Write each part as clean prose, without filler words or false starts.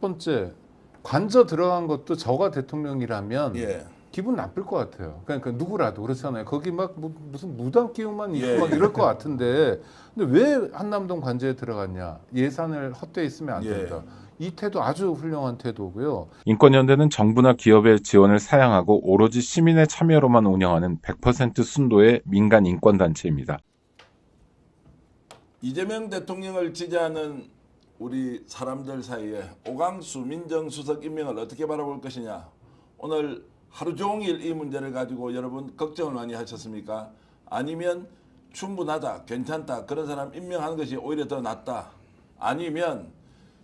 번째 관저 들어간 것도 저가 대통령이라면 예. 기분 나쁠 것 같아요. 그러니까 누구라도 그렇잖아요. 거기 막 무슨 무당 기운만 있고 예, 막 예. 이럴 것 같은데, 근데 왜 한남동 관저에 들어갔냐? 예산을 헛되이 쓰면 안 예. 된다. 이 태도 아주 훌륭한 태도고요. 인권연대는 정부나 기업의 지원을 사양하고 오로지 시민의 참여로만 운영하는 100% 순도의 민간 인권단체입니다. 이재명 대통령을 지지하는 우리 사람들 사이에 오광수 민정수석 임명을 어떻게 바라볼 것이냐. 오늘 하루 종일 이 문제를 가지고 여러분 걱정을 많이 하셨습니까? 아니면 충분하다, 괜찮다, 그런 사람 임명하는 것이 오히려 더 낫다. 아니면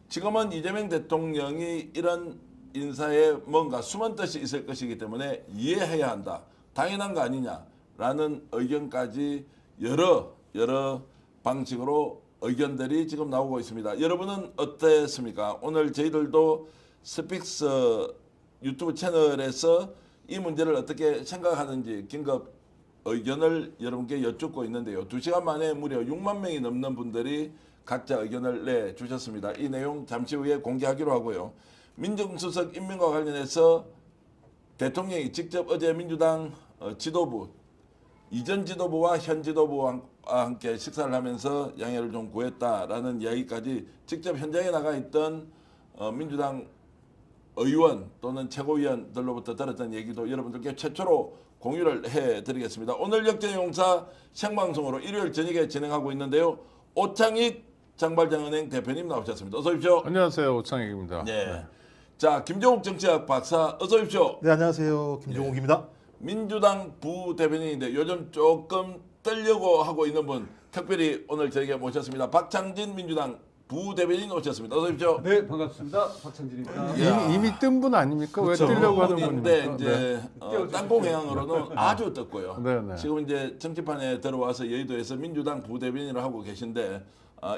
지금은 이재명 대통령이 이런 인사에 뭔가 숨은 뜻이 있을 것이기 때문에 이해해야 한다. 당연한 거 아니냐라는 의견까지 여러 방식으로 의견들이 지금 나오고 있습니다. 여러분은 어땠습니까? 오늘 저희들도 스픽스 유튜브 채널에서 이 문제를 어떻게 생각하는지 긴급 의견을 여러분께 여쭙고 있는데요. 2시간 만에 무려 6만 명이 넘는 분들이 각자 의견을 내주셨습니다. 이 내용 잠시 후에 공개하기로 하고요. 민정수석 임명과 관련해서 대통령이 직접 어제 민주당 지도부, 이전 지도부와 현 지도부와 함께 식사를 하면서 양해를 좀 구했다라는 이야기까지 직접 현장에 나가 있던 민주당 의원 또는 최고위원들로부터 들었던 얘기도 여러분들께 최초로 공유를 해드리겠습니다. 오늘 역전용사 생방송으로 일요일 저녁에 진행하고 있는데요. 오창익 장발장은행 대표님 나오셨습니다. 어서 오십시오. 안녕하세요, 오창익입니다. 네. 자, 김종욱 정치학 박사 어서 오십시오. 네, 안녕하세요. 김종욱입니다. 민주당 부대변인인데 요즘 조금 떨려고 하고 있는 분 특별히 오늘 저에게 모셨습니다. 박창진 민주당 부대변인 오셨습니다. 어서 오십시오. 네, 반갑습니다. 박창진입니다. 이미 뜬 분 아닙니까? 그렇죠. 왜 뜨려고 하는 분인데 분입니까? 이제 땅콩해양으로는 아주 떴고요. 네. 지금 이제 정치판에 들어와서 여의도에서 민주당 부대변인을 하고 계신데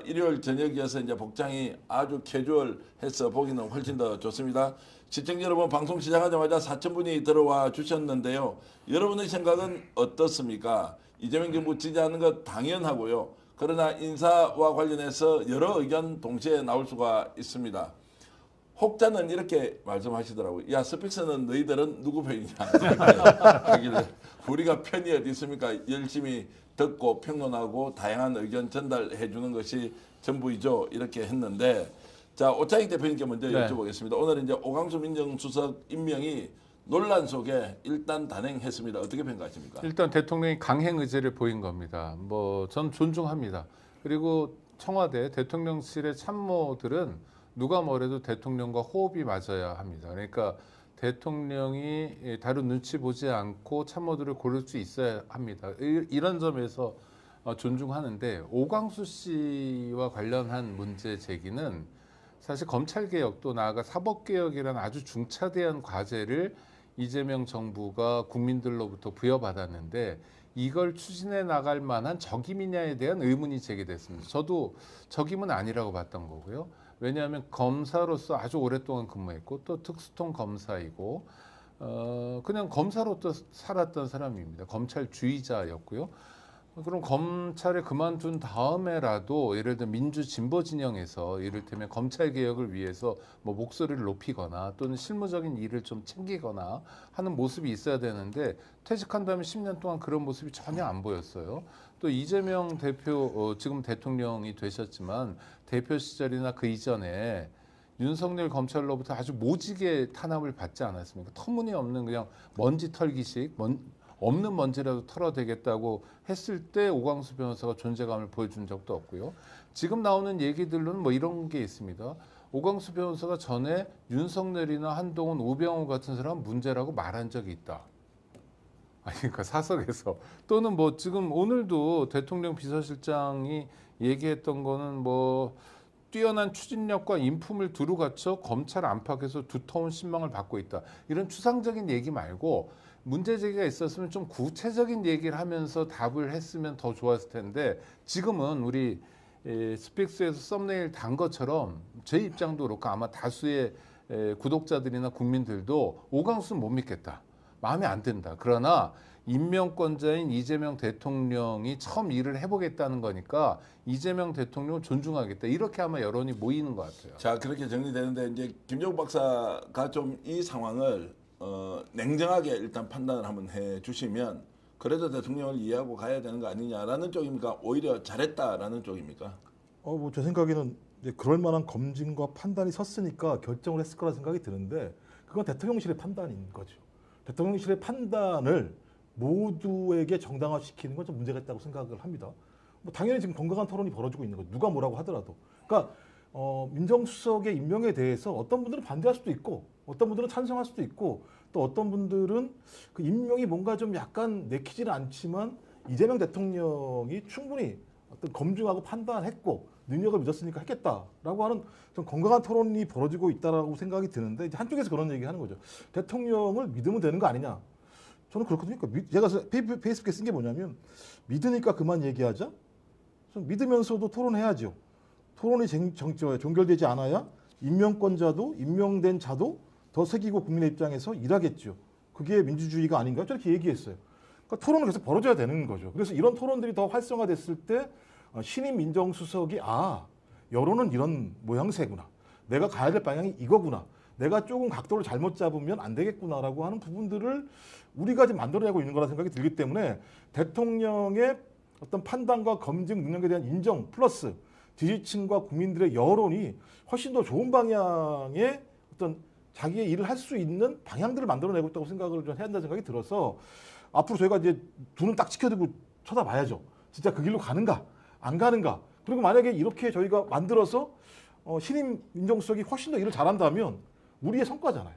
일요일 저녁이어서 이제 복장이 아주 캐주얼해서 보기는 훨씬 더 좋습니다. 시청자 여러분, 방송 시작하자마자 4,000분이 들어와 주셨는데요. 여러분의 생각은 어떻습니까? 이재명 정부 지지하는 것 당연하고요. 그러나 인사와 관련해서 여러 의견 동시에 나올 수가 있습니다. 혹자는 이렇게 말씀하시더라고요. 야, 스픽스는 너희들은 누구 편이냐? 하길래 우리가 편이 어디 있습니까? 열심히 듣고 평론하고 다양한 의견 전달해 주는 것이 전부이죠. 이렇게 했는데, 자, 오창익 대표님께 먼저 여쭤보겠습니다. 오늘 이제 오광수 민정수석 임명이 논란 속에 일단 단행했습니다. 어떻게 평가하십니까? 일단 대통령이 강행 의지를 보인 겁니다. 전 존중합니다. 그리고 청와대 대통령실의 참모들은 누가 뭐래도 대통령과 호흡이 맞아야 합니다. 그러니까 대통령이 다른 눈치 보지 않고 참모들을 고를 수 있어야 합니다. 이런 점에서 존중하는데, 오광수 씨와 관련한 문제 제기는 사실 검찰개혁도 나아가 사법개혁이라는 아주 중차대한 과제를 이재명 정부가 국민들로부터 부여받았는데, 이걸 추진해 나갈 만한 적임이냐에 대한 의문이 제기됐습니다. 저도 적임은 아니라고 봤던 거고요. 왜냐하면 검사로서 아주 오랫동안 근무했고 또 특수통 검사이고 그냥 검사로 또 살았던 사람입니다. 검찰주의자였고요. 그럼 검찰을 그만둔 다음에라도 예를 들어 민주 진보 진영에서 이를테면 검찰 개혁을 위해서 뭐 목소리를 높이거나 또는 실무적인 일을 좀 챙기거나 하는 모습이 있어야 되는데, 퇴직한 다음에 10년 동안 그런 모습이 전혀 안 보였어요. 또 이재명 대표, 지금 대통령이 되셨지만 대표 시절이나 그 이전에 윤석열 검찰로부터 아주 모지게 탄압을 받지 않았습니까? 터무니없는 그냥 먼지 털기식, 없는 먼지라도 털어대겠다고 했을 때 오광수 변호사가 존재감을 보여준 적도 없고요. 지금 나오는 얘기들로는 뭐 이런 게 있습니다. 오광수 변호사가 전에 윤석열이나 한동훈, 우병우 같은 사람 문제라고 말한 적이 있다. 아니, 그러니까 사석에서. 또는 뭐 지금 오늘도 대통령 비서실장이 얘기했던 거는 뭐 뛰어난 추진력과 인품을 두루 갖춰 검찰 안팎에서 두터운 신망을 받고 있다. 이런 추상적인 얘기 말고 문제 제기가 있었으면 좀 구체적인 얘기를 하면서 답을 했으면 더 좋았을 텐데, 지금은 우리 스픽스에서 썸네일 단 것처럼 제 입장도 그렇고 아마 다수의 구독자들이나 국민들도 오광수는 못 믿겠다. 마음에 안 든다. 그러나 임명권자인 이재명 대통령이 처음 일을 해보겠다는 거니까 이재명 대통령을 존중하겠다. 이렇게 아마 여론이 모이는 것 같아요. 자, 그렇게 정리되는데 이제 김종국 박사가 좀 이 상황을 냉정하게 일단 판단을 한번 해 주시면 그래도 대통령을 이해하고 가야 되는 거 아니냐라는 쪽입니까? 오히려 잘했다라는 쪽입니까? 뭐 제 생각에는 이제 그럴 만한 검증과 판단이 섰으니까 결정을 했을 거라 생각이 드는데 그건 대통령실의 판단인 거죠. 대통령실의 판단을 모두에게 정당화시키는 건 좀 문제가 있다고 생각을 합니다. 뭐 당연히 지금 건강한 토론이 벌어지고 있는 거죠. 누가 뭐라고 하더라도. 그러니까 민정수석의 임명에 대해서 어떤 분들은 반대할 수도 있고 어떤 분들은 찬성할 수도 있고 또 어떤 분들은 그 임명이 뭔가 좀 약간 내키지는 않지만 이재명 대통령이 충분히 어떤 검증하고 판단했고 능력을 믿었으니까 했겠다라고 하는 좀 건강한 토론이 벌어지고 있다라고 생각이 드는데 이제 한쪽에서 그런 얘기하는 거죠. 대통령을 믿으면 되는 거 아니냐? 저는 그렇거든요. 제가 페이스북에 쓴 게 뭐냐면 믿으니까 그만 얘기하자. 좀 믿으면서도 토론해야죠. 토론이 종결되지 않아야 임명권자도 임명된 자도 더 새기고 국민의 입장에서 일하겠죠. 그게 민주주의가 아닌가? 저렇게 얘기했어요. 그러니까 토론은 계속 벌어져야 되는 거죠. 그래서 이런 토론들이 더 활성화됐을 때 신임 민정수석이 여론은 이런 모양새구나. 내가 가야 될 방향이 이거구나. 내가 조금 각도를 잘못 잡으면 안 되겠구나라고 하는 부분들을 우리가 지금 만들어내고 있는 거라 생각이 들기 때문에 대통령의 어떤 판단과 검증 능력에 대한 인정 플러스 지지층과 국민들의 여론이 훨씬 더 좋은 방향의 어떤 자기의 일을 할 수 있는 방향들을 만들어내고 있다고 생각을 좀 해야 한다는 생각이 들어서 앞으로 저희가 이제 두 눈 딱 치켜두고 쳐다봐야죠. 진짜 그 길로 가는가 안 가는가. 그리고 만약에 이렇게 저희가 만들어서 신임 민정수석이 훨씬 더 일을 잘한다면 우리의 성과잖아요.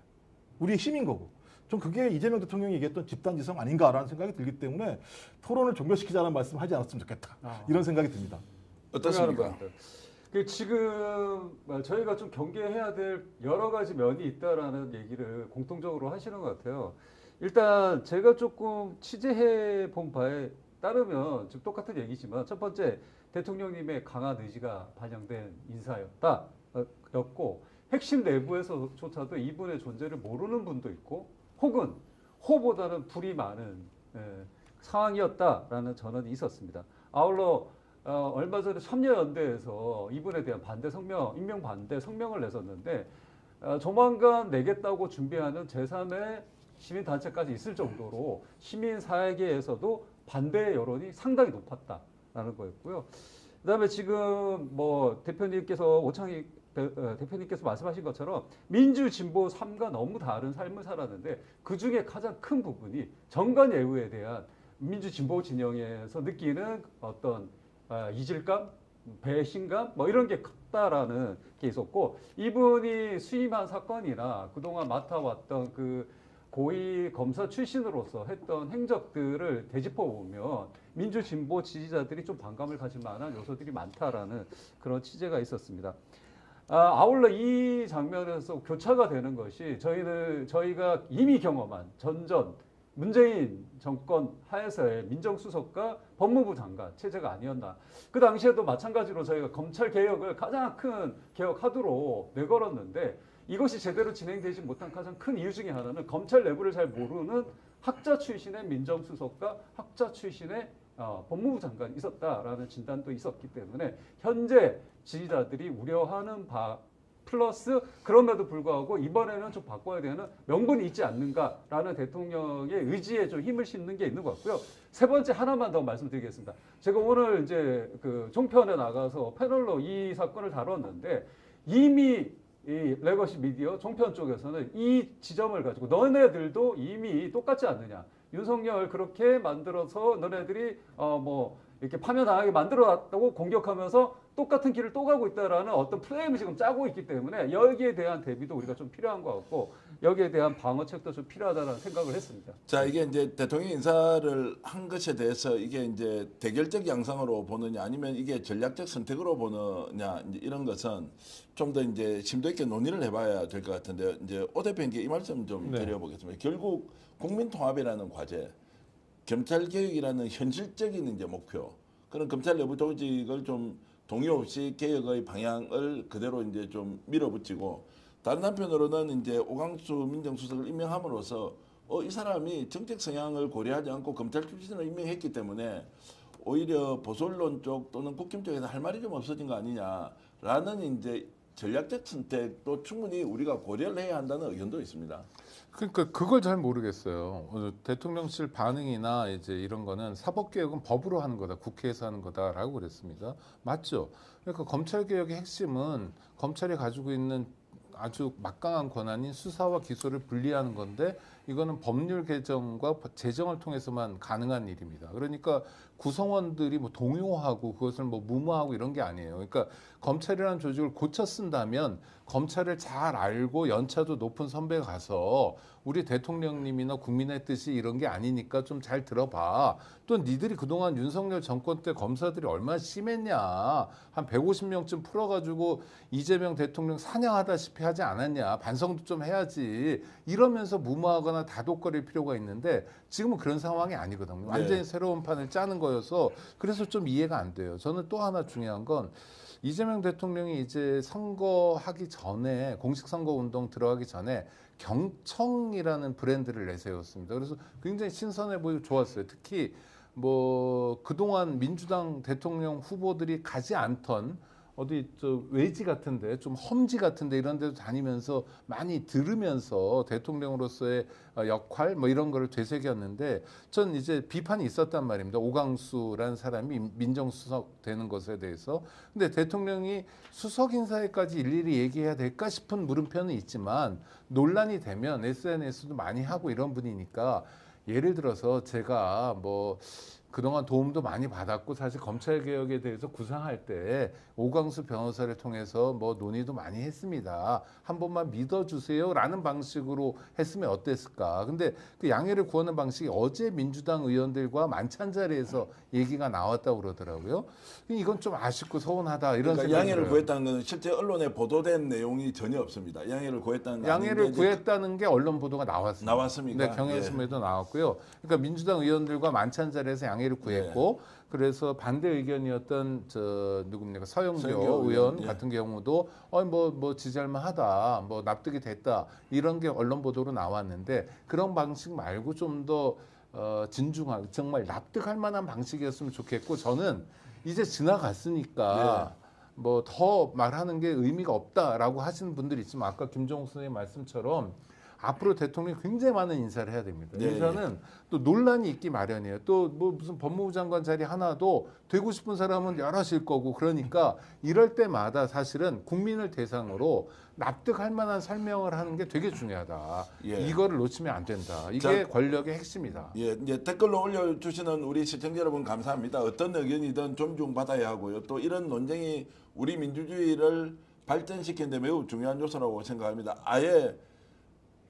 우리의 힘인 거고. 좀 그게 이재명 대통령이 얘기했던 집단지성 아닌가라는 생각이 들기 때문에 토론을 종결시키자는 말씀 하지 않았으면 좋겠다. 이런 생각이 듭니다. 어떻습니까? 지금 저희가 좀 경계해야 될 여러 가지 면이 있다라는 얘기를 공통적으로 하시는 것 같아요. 일단 제가 조금 취재해 본 바에 따르면 지금 똑같은 얘기지만 첫 번째 대통령님의 강한 의지가 반영된 인사였고 핵심 내부에서조차도 이분의 존재를 모르는 분도 있고 혹은 호보다는 불이 많은 상황이었다라는 전언이 있었습니다. 아울러 얼마 전에 참여연대에서 이분에 대한 반대 성명, 임명 반대 성명을 냈었는데 조만간 내겠다고 준비하는 제3의 시민단체까지 있을 정도로 시민사회계에서도 반대 여론이 상당히 높았다라는 거였고요. 그다음에 지금 뭐 대표님께서 오창익 대표님께서 말씀하신 것처럼 민주진보 삶과 너무 다른 삶을 살았는데 그 중에 가장 큰 부분이 정관예우에 대한 민주진보 진영에서 느끼는 어떤 이질감, 배신감 뭐 이런 게 컸다라는 게 있었고 이분이 수임한 사건이나 그동안 맡아왔던 그 고위 검사 출신으로서 했던 행적들을 되짚어 보면 민주진보 지지자들이 좀 반감을 가질 만한 요소들이 많다라는 그런 취재가 있었습니다. 아울러 이 장면에서 교차가 되는 것이 저희가 이미 경험한 전전 문재인 정권 하에서의 민정수석과 법무부 장관 체제가 아니었나. 그 당시에도 마찬가지로 저희가 검찰 개혁을 가장 큰 개혁 하도로 내걸었는데 이것이 제대로 진행되지 못한 가장 큰 이유 중에 하나는 검찰 내부를 잘 모르는 학자 출신의 민정수석과 학자 출신의 법무부 장관이 있었다라는 진단도 있었기 때문에 현재 지지자들이 우려하는 바 플러스 그럼에도 불구하고 이번에는 좀 바꿔야 되는 명분이 있지 않는가라는 대통령의 의지에 좀 힘을 싣는 게 있는 것 같고요. 세 번째 하나만 더 말씀드리겠습니다. 제가 오늘 이제 그 종편에 나가서 패널로 이 사건을 다뤘는데 이미 이 레거시 미디어 종편 쪽에서는 이 지점을 가지고 너네들도 이미 똑같지 않느냐. 윤석열 그렇게 만들어서 너네들이 뭐 이렇게 파면당하게 만들어놨다고 공격하면서 똑같은 길을 또 가고 있다라는 어떤 프레임을 지금 짜고 있기 때문에 여기에 대한 대비도 우리가 좀 필요한 것 같고 여기에 대한 방어책도 좀 필요하다는 생각을 했습니다. 자, 이게 이제 대통령 인사를 한 것에 대해서 이게 이제 대결적 양상으로 보느냐 아니면 이게 전략적 선택으로 보느냐 이제 이런 것은 좀 더 이제 심도 있게 논의를 해봐야 될 것 같은데 이제 오 대표님께 이 말씀 좀 드려보겠습니다. 결국 국민 통합이라는 과제, 검찰 개혁이라는 현실적인 이제 목표, 그런 검찰 내부 조직을 좀 동의 없이 개혁의 방향을 그대로 이제 좀 밀어붙이고 다른 한편으로는 이제 오광수 민정수석을 임명함으로써 이 사람이 정책 성향을 고려하지 않고 검찰 출신으로 임명했기 때문에 오히려 보수 언론 쪽 또는 국힘 쪽에서 할 말이 좀 없어진 거 아니냐라는 이제 전략적 선택도 충분히 우리가 고려를 해야 한다는 의견도 있습니다. 그러니까 그걸 잘 모르겠어요. 대통령실 반응이나 이제 이런 거는 사법개혁은 법으로 하는 거다, 국회에서 하는 거다라고 그랬습니다. 맞죠? 그러니까 검찰개혁의 핵심은 검찰이 가지고 있는 아주 막강한 권한인 수사와 기소를 분리하는 건데 이거는 법률 개정과 제정을 통해서만 가능한 일입니다. 그러니까 구성원들이 뭐 동요하고 그것을 뭐 무마하고 이런 게 아니에요. 그러니까 검찰이라는 조직을 고쳐 쓴다면 검찰을 잘 알고 연차도 높은 선배가 가서 우리 대통령님이나 국민의 뜻이 이런 게 아니니까 좀 잘 들어봐. 또 니들이 그동안 윤석열 정권 때 검사들이 얼마나 심했냐. 한 150명쯤 풀어가지고 이재명 대통령 사냥하다시피 하지 않았냐. 반성도 좀 해야지. 이러면서 무마하거나 다독거릴 필요가 있는데 지금은 그런 상황이 아니거든요. 완전히 새로운 판을 짜는 거여서 그래서 좀 이해가 안 돼요. 저는 또 하나 중요한 건 이재명 대통령이 이제 선거하기 전에 공식 선거 운동 들어가기 전에 경청이라는 브랜드를 내세웠습니다. 그래서 굉장히 신선해 보이고 좋았어요. 특히 뭐 그동안 민주당 대통령 후보들이 가지 않던 어디 저 외지 같은데 좀 험지 같은데 이런 데도 다니면서 많이 들으면서 대통령으로서의 역할 뭐 이런 거를 되새겼는데 전 이제 비판이 있었단 말입니다. 오강수라는 사람이 민정수석 되는 것에 대해서. 근데 대통령이 수석 인사에까지 일일이 얘기해야 될까 싶은 물음표는 있지만 논란이 되면 SNS도 많이 하고 이런 분이니까 예를 들어서 제가 뭐 그동안 도움도 많이 받았고 사실 검찰개혁에 대해서 구상할 때 오광수 변호사를 통해서 뭐 논의도 많이 했습니다. 한 번만 믿어주세요라는 방식으로 했으면 어땠을까. 근데 그 양해를 구하는 방식이 어제 민주당 의원들과 만찬 자리에서 얘기가 나왔다고 그러더라고요. 이건 좀 아쉽고 서운하다 이런 그러니까 생각이 양해를 들어요. 구했다는 것은 실제 언론에 보도된 내용이 전혀 없습니다. 양해를 구했다는 게 양해를 아닌데 구했다는 게 언론 보도가 나왔습니다. 나왔습니까? 네, 경향신문에도 나왔고요. 그러니까 민주당 의원들과 만찬 자리에서 양해를 구했고 그래서 반대 의견이었던 저 누굽니까 서영교 의원 예. 같은 경우도 뭐 지지할만하다, 뭐 납득이 됐다 이런 게 언론 보도로 나왔는데 그런 방식 말고 좀 더 진중하게 정말 납득할 만한 방식이었으면 좋겠고 저는 이제 지나갔으니까. 뭐 더 말하는 게 의미가 없다라고 하시는 분들이 있지만 아까 김종욱 선생님 말씀처럼 앞으로 대통령이 굉장히 많은 인사를 해야 됩니다. 네, 인사는 또 논란이 있기 마련이에요. 또 뭐 무슨 법무부 장관 자리 하나도 되고 싶은 사람은 여럿일 거고 그러니까 이럴 때마다 사실은 국민을 대상으로 납득할 만한 설명을 하는 게 되게 중요하다. 예. 이거를 놓치면 안 된다. 이게 자, 권력의 핵심이다. 예, 이제 댓글로 올려주시는 우리 시청자 여러분 감사합니다. 어떤 의견이든 존중받아야 하고요. 또 이런 논쟁이 우리 민주주의를 발전시키는 데 매우 중요한 요소라고 생각합니다. 아예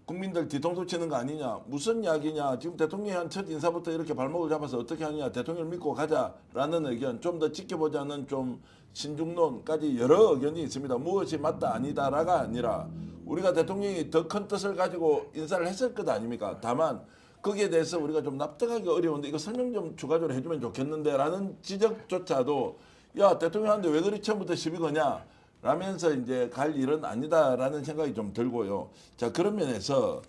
국민들 뒤통수 치는 거 아니냐, 무슨 이야기냐, 지금 대통령이 한 첫 인사부터 이렇게 발목을 잡아서 어떻게 하느냐, 대통령을 믿고 가자라는 의견, 좀 더 지켜보자는 좀 신중론까지 여러 의견이 있습니다. 무엇이 맞다 아니다라가 아니라 우리가 대통령이 더 큰 뜻을 가지고 인사를 했을 것 아닙니까? 다만 거기에 대해서 우리가 좀 납득하기 어려운데 이거 설명 좀 추가적으로 해주면 좋겠는데 라는 지적조차도 야 대통령한테 왜 그리 처음부터 시비 거냐 라면서 이제 갈 일은 아니다라는 생각이 좀 들고요. 자 그런 면에서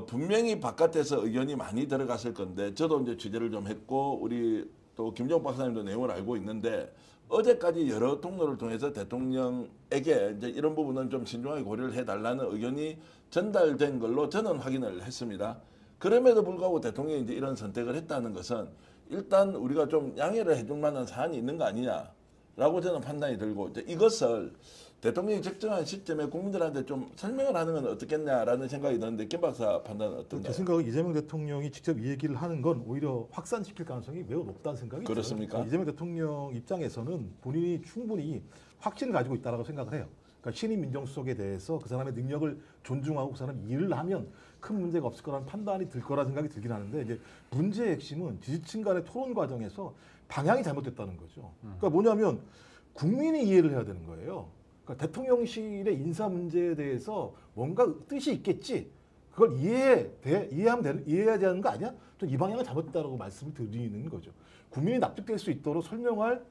분명히 바깥에서 의견이 많이 들어갔을 건데 저도 이제 취재를 좀 했고 우리 또 김정욱 박사님도 내용을 알고 있는데 어제까지 여러 통로를 통해서 대통령에게 이제 이런 부분은 좀 신중하게 고려를 해달라는 의견이 전달된 걸로 저는 확인을 했습니다. 그럼에도 불구하고 대통령이 이제 이런 선택을 했다는 것은 일단 우리가 좀 양해를 해줄 만한 사안이 있는 거 아니냐라고 저는 판단이 들고 이제 이것을 대통령이 적정한 시점에 국민들한테 좀 설명을 하는 건 어떻겠냐라는 생각이 드는데 김 박사 판단은 어떤가요? 제 생각은 이재명 대통령이 직접 이 얘기를 하는 건 오히려 확산시킬 가능성이 매우 높다는 생각이 그렇습니까? 들어요. 이재명 대통령 입장에서는 본인이 충분히 확신을 가지고 있다고 생각을 해요. 그러니까 신임 민정수석에 대해서 그 사람의 능력을 존중하고 그 사람이 일을 하면 큰 문제가 없을 거라는 판단이 들 거라 생각이 들긴 하는데 이제 문제의 핵심은 지지층 간의 토론 과정에서 방향이 잘못됐다는 거죠. 그러니까 뭐냐면 국민이 이해를 해야 되는 거예요. 그러니까 대통령실의 인사 문제에 대해서 뭔가 뜻이 있겠지. 그걸 이해해야 되는 거 아니야? 좀 이 방향은 잘못됐다고 말씀을 드리는 거죠. 국민이 납득될 수 있도록 설명할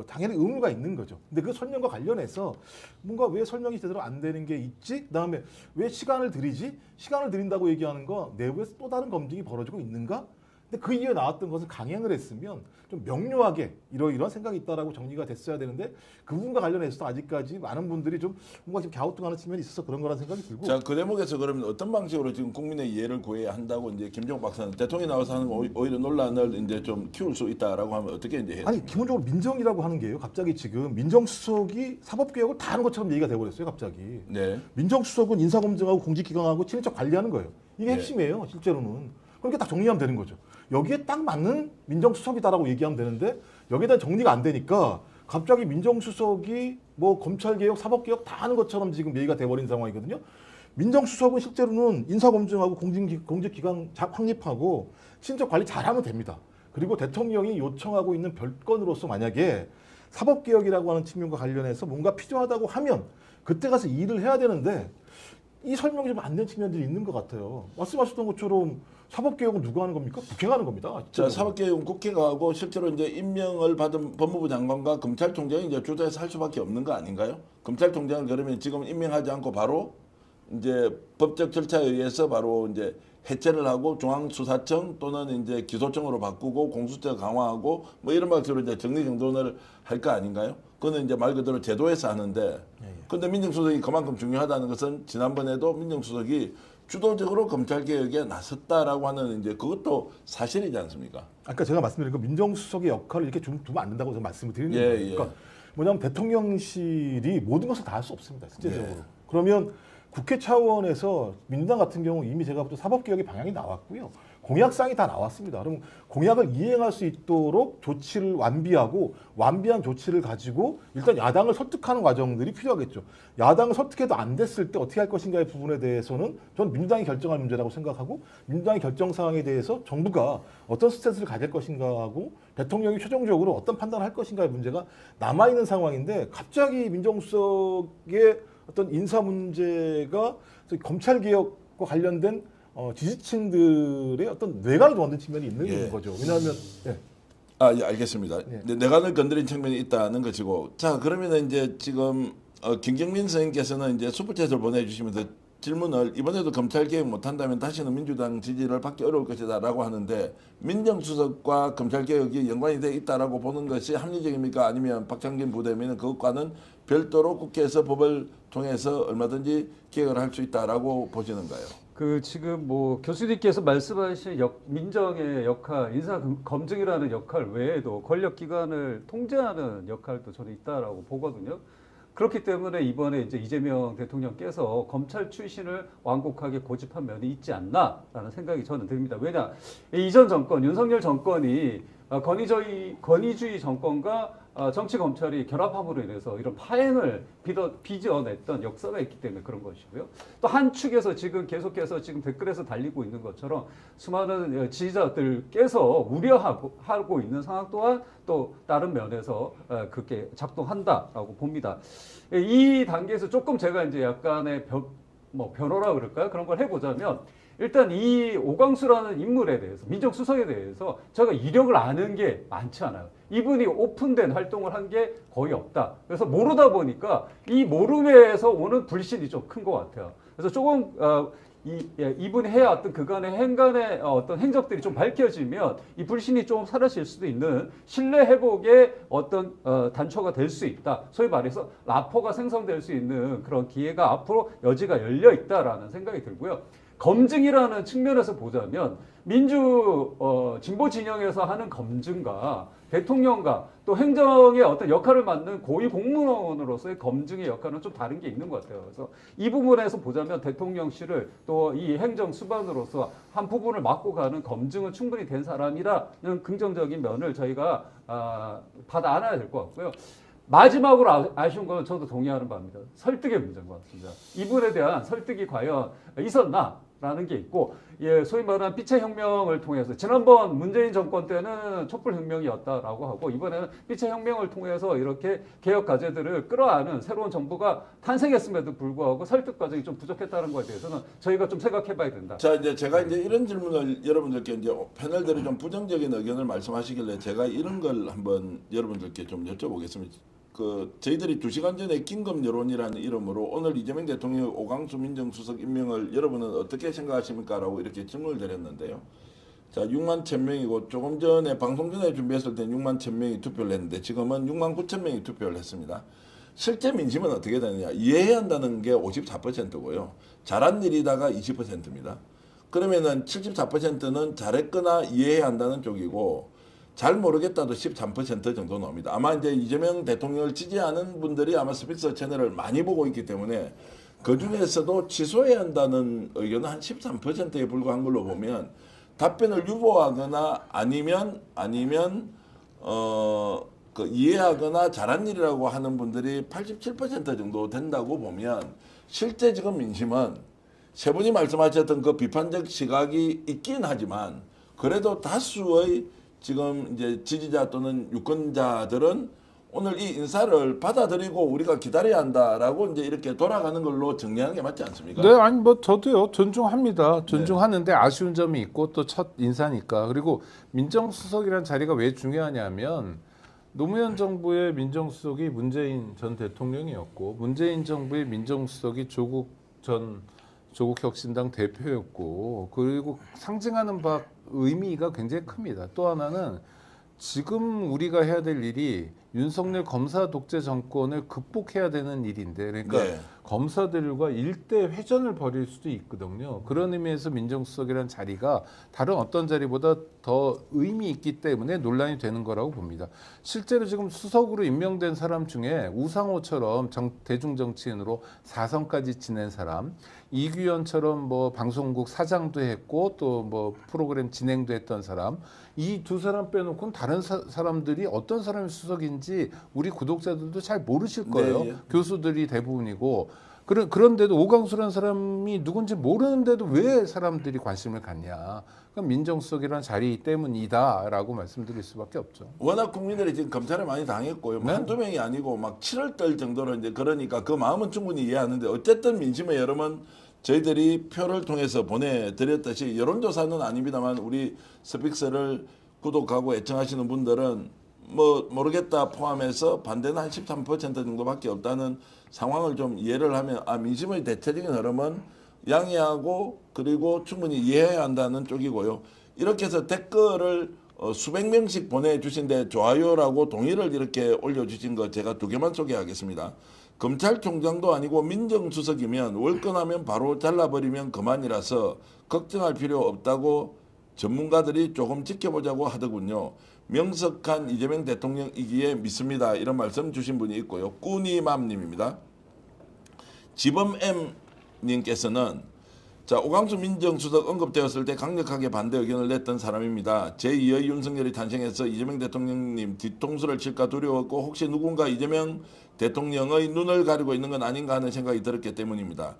당연히 의무가 있는 거죠. 근데 그 설명과 관련해서 뭔가 왜 설명이 제대로 안 되는 게 있지? 그다음에 왜 시간을 들이지? 시간을 들인다고 얘기하는 거 내부에서 또 다른 검증이 벌어지고 있는가? 근데 그 이후에 나왔던 것을 강행을 했으면 좀 명료하게 이런 생각이 있다라고 정리가 됐어야 되는데 그 부분과 관련해서도 아직까지 많은 분들이 좀 뭔가 지금 갸우뚱하는 측면이 있어서 그런 거라는 생각이 들고. 자, 그 대목에서 그러면 어떤 방식으로 지금 국민의 이해를 구해야 한다고 이제 김종욱 박사는 대통령이 나와서 하는 거 오히려 논란을 이제 좀 키울 수 있다라고 하면 어떻게 이제 해요? 아니 기본적으로 민정이라고 하는 게요. 갑자기 지금 민정수석이 사법개혁을 다 하는 것처럼 얘기가 돼버렸어요. 갑자기. 네. 민정수석은 인사검증하고 공직기강하고 친인척 관리하는 거예요. 이게 네. 핵심이에요. 실제로는. 그렇게 딱 정리하면 되는 거죠. 여기에 딱 맞는 민정수석이다라고 얘기하면 되는데 여기에 대한 정리가 안 되니까 갑자기 민정수석이 뭐 검찰개혁, 사법개혁 다 하는 것처럼 지금 얘기가 돼버린 상황이거든요. 민정수석은 실제로는 인사검증하고 공직기강 확립하고 친인척 관리 잘하면 됩니다. 그리고 대통령이 요청하고 있는 별건으로서 만약에 사법개혁이라고 하는 측면과 관련해서 뭔가 필요하다고 하면 그때 가서 일을 해야 되는데 이 설명이 좀 안 된 측면들이 있는 것 같아요. 말씀하셨던 것처럼 사법개혁은 누가 하는 겁니까? 국회가 하는 겁니다. 자, 사법개혁은 국회가 하고 실제로 이제 임명을 받은 법무부 장관과 검찰총장이 이제 주도해서 할 수밖에 없는 거 아닌가요? 검찰총장을 그러면 지금 임명하지 않고 바로 이제 법적 절차에 의해서 바로 이제 해체를 하고 중앙수사청 또는 이제 기소청으로 바꾸고 공수처 강화하고 뭐 이런 방식으로 이제 정리정돈을 할 거 아닌가요? 그거는 이제 말 그대로 제도에서 하는데, 근데 민정수석이 그만큼 중요하다는 것은 지난번에도 민정수석이 주도적으로 검찰개혁에 나섰다라고 하는 이제 그것도 사실이지 않습니까? 아까 제가 말씀드린 그 민정수석의 역할을 이렇게 두면 안 된다고 제가 말씀을 드리는 예, 거예요. 예. 그러니까 뭐냐면 대통령실이 모든 것을 다 할 수 없습니다. 실제적으로. 예. 그러면 국회 차원에서 민주당 같은 경우 이미 제가 볼 때 사법개혁의 방향이 나왔고요. 공약상이 다 나왔습니다. 그럼 공약을 이행할 수 있도록 조치를 완비한 조치를 가지고 일단 야당을 설득하는 과정들이 필요하겠죠. 야당을 설득해도 안 됐을 때 어떻게 할 것인가의 부분에 대해서는 전 민주당이 결정할 문제라고 생각하고 민주당의 결정 사항에 대해서 정부가 어떤 스탠스를 가질 것인가 하고 대통령이 최종적으로 어떤 판단을 할 것인가의 문제가 남아있는 상황인데 갑자기 민정수석의 어떤 인사 문제가 검찰개혁과 관련된 지지층들의 어떤 뇌관을 만든 측면이 있는 예. 거죠. 왜냐하면 예, 알겠습니다. 예. 내관을 건드린 측면이 있다는 것이고, 자, 그러면 이제 지금 김경민 선생님께서는 이제 슈퍼챗을 보내주시면서 질문을 이번에도 검찰개혁 못한다면 다시는 민주당 지지를 받기 어려울 것이다라고 하는데 민정수석과 검찰개혁이 연관이 돼 있다라고 보는 것이 합리적입니까? 아니면 박창진 부대변인은 그것과는 별도로 국회에서 법을 통해서 얼마든지 개혁을 할 수 있다라고 보시는가요? 그 지금 뭐 교수님께서 말씀하신 민정의 역할, 인사 검증이라는 역할 외에도 권력기관을 통제하는 역할도 저는 있다라고 보거든요. 그렇기 때문에 이번에 이제 이재명 대통령께서 검찰 출신을 완곡하게 고집한 면이 있지 않나라는 생각이 저는 듭니다. 왜냐, 이전 정권, 윤석열 정권이 권위주의 정권과 정치 검찰이 결합함으로 인해서 이런 파행을 빚어냈던 역사가 있기 때문에 그런 것이고요. 또 한 축에서 지금 계속해서 지금 댓글에서 달리고 있는 것처럼 수많은 지지자들께서 우려하고 있는 상황 또한 또 다른 면에서 그렇게 작동한다라고 봅니다. 이 단계에서 조금 제가 이제 약간의 변호라 그럴까요? 그런 걸 해보자면 일단 이 오광수라는 인물에 대해서 민정수석에 대해서 제가 이력을 아는 게 많지 않아요. 이분이 오픈된 활동을 한 게 거의 없다. 그래서 모르다 보니까 이 모름에서 오는 불신이 좀 큰 것 같아요. 그래서 조금 이분이 해왔던 그간의 행간의 어떤 행적들이 좀 밝혀지면 이 불신이 좀 사라질 수도 있는 신뢰 회복의 어떤 단초가 될 수 있다. 소위 말해서 라포가 생성될 수 있는 그런 기회가 앞으로 여지가 열려 있다라는 생각이 들고요. 검증이라는 측면에서 보자면 진보 진영에서 하는 검증과 대통령과 또 행정의 어떤 역할을 맡는 고위 공무원으로서의 검증의 역할은 좀 다른 게 있는 것 같아요. 그래서 이 부분에서 보자면 대통령실을 또 이 행정 수반으로서 한 부분을 맡고 가는 검증은 충분히 된 사람이라는 긍정적인 면을 저희가 받아 안아야 될 것 같고요. 마지막으로 아쉬운 건 저도 동의하는 바입니다. 설득의 문제인 것 같습니다. 이분에 대한 설득이 과연 있었나? 라는 게 있고, 예, 소위 말하는 빛의 혁명을 통해서 지난번 문재인 정권 때는 촛불 혁명이었다라고 하고 이번에는 빛의 혁명을 통해서 이렇게 개혁 과제들을 끌어안은 새로운 정부가 탄생했음에도 불구하고 설득 과정이 좀 부족했다는 것에 대해서는 저희가 좀 생각해봐야 된다. 자, 이제 제가 이제 이런 질문을 여러분들께 이제 패널들이 좀 부정적인 의견을 말씀하시길래 제가 이런 걸 한번 여러분들께 좀 여쭤보겠습니다. 저희들이 2시간 전에 긴급 여론이라는 이름으로 오늘 이재명 대통령 오광수 민정수석 임명을 여러분은 어떻게 생각하십니까?라고 이렇게 질문을 드렸는데요. 자, 6만 1,000명이고 조금 전에 방송 전에 준비했을 때 6만 1,000명이 투표를 했는데 지금은 6만 9천 명이 투표를 했습니다. 실제 민심은 어떻게 되느냐? 이해해야 한다는 게 54%고요. 잘한 일이다가 20%입니다. 그러면은 74%는 잘했거나 이해해야 한다는 쪽이고 잘 모르겠다도 13% 정도 나옵니다. 아마 이제 이재명 대통령을 지지하는 분들이 아마 스픽스 채널을 많이 보고 있기 때문에 그 중에서도 취소해야 한다는 의견은 한 13%에 불과한 걸로 보면 답변을 유보하거나 아니면 이해하거나 잘한 일이라고 하는 분들이 87% 정도 된다고 보면 실제 지금 민심은 세 분이 말씀하셨던 그 비판적 시각이 있긴 하지만 그래도 다수의 지금 이제 지지자 또는 유권자들은 오늘 이 인사를 받아들이고 우리가 기다려야 한다라고 이제 이렇게 돌아가는 걸로 정리하는 게 맞지 않습니까? 네, 아니 뭐 저도요 존중합니다. 존중하는데 아쉬운 점이 있고 또 첫 인사니까. 그리고 민정수석이라는 자리가 왜 중요하냐면 노무현 정부의 민정수석이 문재인 전 대통령이었고 문재인 정부의 민정수석이 조국 혁신당 대표였고 그리고 상징하는 바 의미가 굉장히 큽니다. 또 하나는 지금 우리가 해야 될 일이 윤석열 검사 독재 정권을 극복해야 되는 일인데 그러니까 네. 검사들과 일대 회전을 벌일 수도 있거든요. 그런 의미에서 민정수석이라는 자리가 다른 어떤 자리보다 더 의미 있기 때문에 논란이 되는 거라고 봅니다. 실제로 지금 수석으로 임명된 사람 중에 우상호처럼 대중정치인으로 4선까지 지낸 사람, 이규현처럼 뭐 방송국 사장도 했고 또 뭐 프로그램 진행도 했던 사람, 이 두 사람 빼놓고는 다른 사람들이 어떤 사람이 수석인지 우리 구독자들도 잘 모르실 거예요. 네, 예. 교수들이 대부분이고 그런데도 오광수라는 사람이 누군지 모르는데도 왜 사람들이 관심을 갖냐? 그럼 민정수석이라는 자리 때문이다라고 말씀드릴 수밖에 없죠. 워낙 국민들이 지금 검찰에 많이 당했고요. 네. 한두 명이 아니고 막 7월 달 정도로 이제 그러니까 그 마음은 충분히 이해하는데 어쨌든 민심의 여름은 저희들이 표를 통해서 보내드렸듯이 여론조사는 아닙니다만 우리 스픽스를 구독하고 애청하시는 분들은 뭐 모르겠다 포함해서 반대는 한 13% 정도밖에 없다는 상황을 좀 이해를 하면 민심의 대체적인 흐름은 양해하고 그리고 충분히 이해해야 한다는 쪽이고요. 이렇게 해서 댓글을 수백 명씩 보내주신데 좋아요라고 동의를 이렇게 올려주신 거 제가 2개만 소개하겠습니다. 검찰총장도 아니고 민정수석이면 월권하면 바로 잘라버리면 그만이라서 걱정할 필요 없다고 전문가들이 조금 지켜보자고 하더군요. 명석한 이재명 대통령이기에 믿습니다. 이런 말씀 주신 분이 있고요. 꾸니맘님입니다. 지범M님께서는 자 오광수 민정수석 언급되었을 때 강력하게 반대 의견을 냈던 사람입니다. 제2의 윤석열이 탄생해서 이재명 대통령님 뒤통수를 칠까 두려웠고 혹시 누군가 이재명 대통령의 눈을 가리고 있는 건 아닌가 하는 생각이 들었기 때문입니다.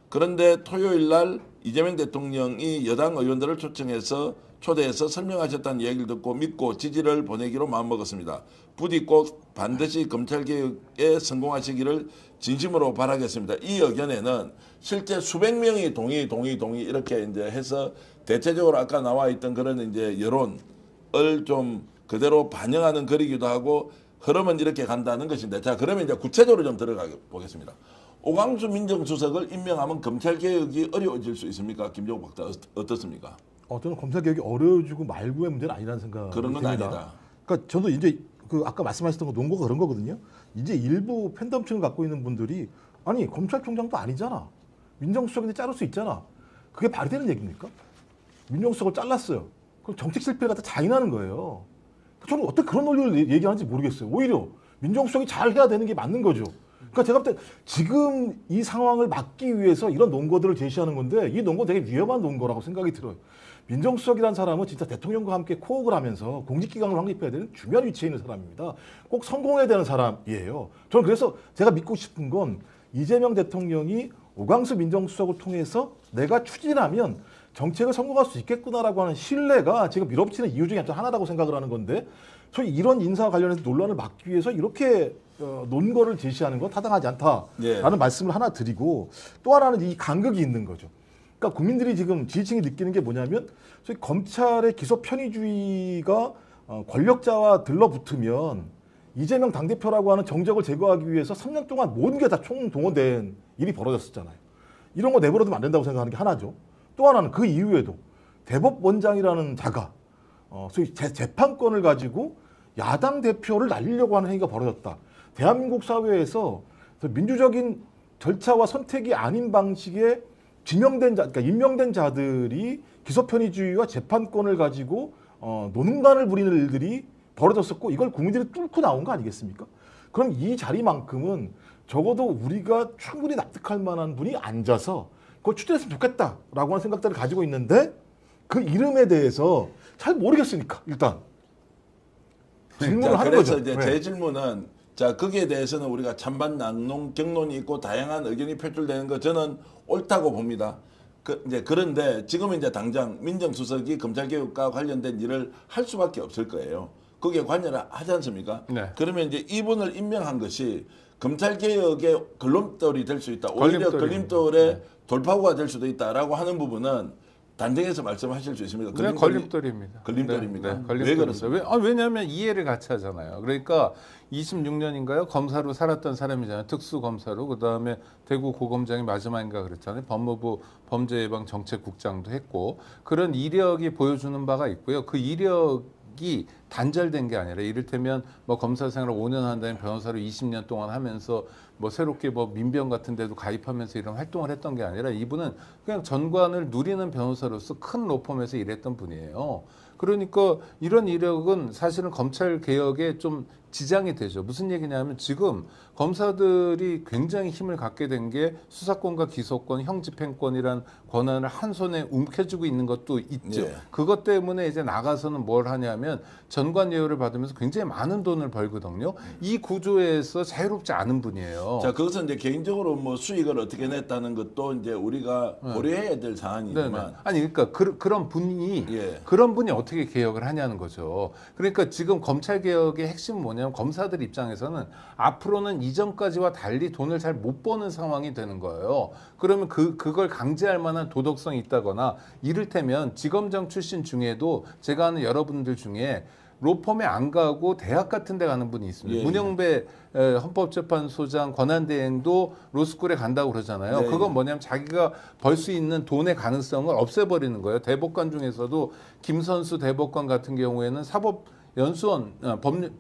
그런데 토요일 날 이재명 대통령이 여당 의원들을 초대해서 설명하셨다는 이야기를 듣고 믿고 지지를 보내기로 마음먹었습니다. 부디 꼭 반드시 검찰개혁에 성공하시기를 진심으로 바라겠습니다. 이 의견에는 실제 수백 명이 동의 이렇게 이제 해서 대체적으로 아까 나와 있던 그런 이제 여론을 좀 그대로 반영하는 글이기도 하고 흐름은 이렇게 간다는 것인데 자 그러면 이제 구체적으로 좀 들어가 보겠습니다. 오광수 민정수석을 임명하면 검찰개혁이 어려워질 수 있습니까? 김종국 박사 어떻습니까? 저는 검찰개혁이 어려워지고 말고의 문제는 아니라는 생각이 그런 건 듭니다. 아니다. 그러니까 저도 이제 그 아까 말씀하셨던 거 논거가 그런 거거든요. 이제 일부 팬덤층을 갖고 있는 분들이 아니 검찰총장도 아니잖아. 민정수석인데 자를 수 있잖아. 그게 말이 되는 얘기입니까? 민정수석을 잘랐어요. 그럼 정책 실패를 갖다 자인하는 거예요. 저는 어떻게 그런 논리를 얘기하는지 모르겠어요. 오히려 민정수석이 잘 해야 되는 게 맞는 거죠. 그러니까 제가 볼 때 지금 이 상황을 막기 위해서 이런 논거들을 제시하는 건데 이 논거 되게 위험한 논거라고 생각이 들어요. 민정수석이라는 사람은 진짜 대통령과 함께 코업을 하면서 공직기강을 확립해야 되는 중요한 위치에 있는 사람입니다. 꼭 성공해야 되는 사람이에요. 저는 그래서 제가 믿고 싶은 건 이재명 대통령이 오광수 민정수석을 통해서 내가 추진하면 정책을 성공할 수 있겠구나라고 하는 신뢰가 지금 밀어붙이는 이유 중에 하나라고 생각을 하는 건데 저희 이런 인사와 관련해서 논란을 막기 위해서 이렇게 논거를 제시하는 건 타당하지 않다라는 말씀을 하나 드리고 또 하나는 이 간극이 있는 거죠. 그러니까 국민들이 지금 지지층이 느끼는 게 뭐냐면 저희 검찰의 기소 편의주의가 권력자와 들러붙으면 이재명 당대표라고 하는 정적을 제거하기 위해서 3년 동안 모든 게 다 총동원된 일이 벌어졌었잖아요. 이런 거 내버려두면 안 된다고 생각하는 게 하나죠. 또 하나는 그 이후에도 대법원장이라는 자가 소위 재판권을 가지고 야당 대표를 날리려고 하는 행위가 벌어졌다. 대한민국 사회에서 민주적인 절차와 선택이 아닌 방식의 지명된 자, 그러니까 임명된 자들이 기소편의주의와 재판권을 가지고 노는간을 부리는 일들이 벌어졌었고 이걸 국민들이 뚫고 나온 거 아니겠습니까? 그럼 이 자리만큼은 적어도 우리가 충분히 납득할 만한 분이 앉아서 그걸 추진했으면 좋겠다라고 하는 생각들을 가지고 있는데 그 이름에 대해서 잘 모르겠으니까 일단 질문을 하는 그래서 거죠. 이제 네. 제 질문은 자 거기에 대해서는 우리가 찬반 낙론 경론이 있고 다양한 의견이 표출되는 거 저는 옳다고 봅니다. 이제 그런데 지금 이제 당장 민정수석이 검찰개혁과 관련된 일을 할 수밖에 없을 거예요. 거기에 관여를 하지 않습니까? 네. 그러면 이제 이분을 임명한 것이 검찰개혁의 걸림돌이 될 수 있다. 오히려 걸림돌의 돌파구가 될 수도 있다라고 하는 부분은 단정해서 말씀하실 수 있습니다. 네, 걸림돌입니다. 걸림돌입니다. 네, 걸림돌입니다. 왜 그렇습니까? 왜냐하면 이해를 같이 하잖아요. 그러니까 26년인가요? 검사로 살았던 사람이잖아요. 특수검사로. 그다음에 대구 고검장이 마지막인가 그랬잖아요. 법무부 범죄예방정책국장도 했고 그런 이력이 보여주는 바가 있고요. 그 이력이 단절된 게 아니라 이를테면 뭐 검사 생활을 5년 한 다음에 변호사로 20년 동안 하면서 뭐 새롭게 뭐 민변 같은 데도 가입하면서 이런 활동을 했던 게 아니라 이분은 그냥 전관을 누리는 변호사로서 큰 로펌에서 일했던 분이에요. 그러니까 이런 이력은 사실은 검찰 개혁에 좀 지장이 되죠. 무슨 얘기냐면 지금 검사들이 굉장히 힘을 갖게 된 게 수사권과 기소권, 형집행권이란 권한을 한 손에 움켜쥐고 있는 것도 있죠. 예. 그것 때문에 이제 나가서는 뭘 하냐면 전관 예우를 받으면서 굉장히 많은 돈을 벌거든요. 이 구조에서 자유롭지 않은 분이에요. 자, 그것은 이제 개인적으로 뭐 수익을 어떻게 냈다는 것도 이제 우리가 고려해야 될 사안이지만 네네. 아니 그러니까 그런 분이 예. 그런 분이 어떻게 개혁을 하냐는 거죠. 그러니까 지금 검찰 개혁의 핵심은 뭐냐면 검사들 입장에서는 앞으로는 이전까지와 달리 돈을 잘 못 버는 상황이 되는 거예요. 그러면 그걸 강제할 만한 도덕성이 있다거나 이를테면 지검장 출신 중에도 제가 아는 여러분들 중에 로펌에 안 가고 대학 같은 데 가는 분이 있습니다. 예, 문영배 헌법재판소장 권한대행도 로스쿨에 간다고 그러잖아요. 네, 그건 뭐냐면 자기가 벌 수 있는 돈의 가능성을 없애버리는 거예요. 대법관 중에서도 김선수 대법관 같은 경우에는 사법연수원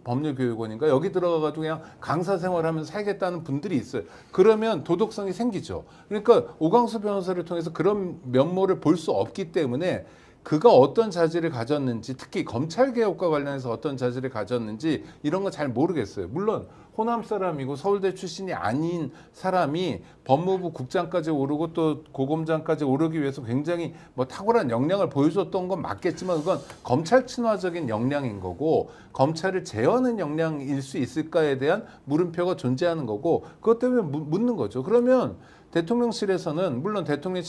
법률교육원인가 여기 들어가가지고 그냥 강사 생활하면서 살겠다는 분들이 있어요. 그러면 도덕성이 생기죠. 그러니까 오광수 변호사를 통해서 그런 면모를 볼 수 없기 때문에 그가 어떤 자질을 가졌는지 특히 검찰개혁과 관련해서 어떤 자질을 가졌는지 이런 거 잘 모르겠어요. 물론 호남 사람이고 서울대 출신이 아닌 사람이 법무부 국장까지 오르고 또 고검장까지 오르기 위해서 굉장히 뭐 탁월한 역량을 보여줬던 건 맞겠지만 그건 검찰 친화적인 역량인 거고 검찰을 제어하는 역량일 수 있을까에 대한 물음표가 존재하는 거고 그것 때문에 묻는 거죠. 그러면 대통령실에서는 물론 대통령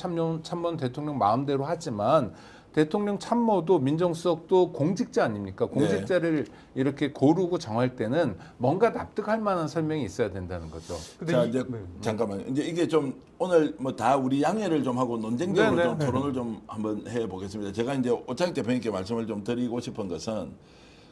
참모는 대통령 마음대로 하지만 대통령 참모도 민정수석도 공직자 아닙니까? 공직자를 이렇게 고르고 정할 때는 뭔가 납득할 만한 설명이 있어야 된다는 거죠. 자 이제 잠깐만요. 이제 이게 좀 오늘 뭐 다 우리 양해를 좀 하고 논쟁적으로 네네. 좀 토론을 좀 한번 해 보겠습니다. 제가 이제 오창익 대표님께 말씀을 좀 드리고 싶은 것은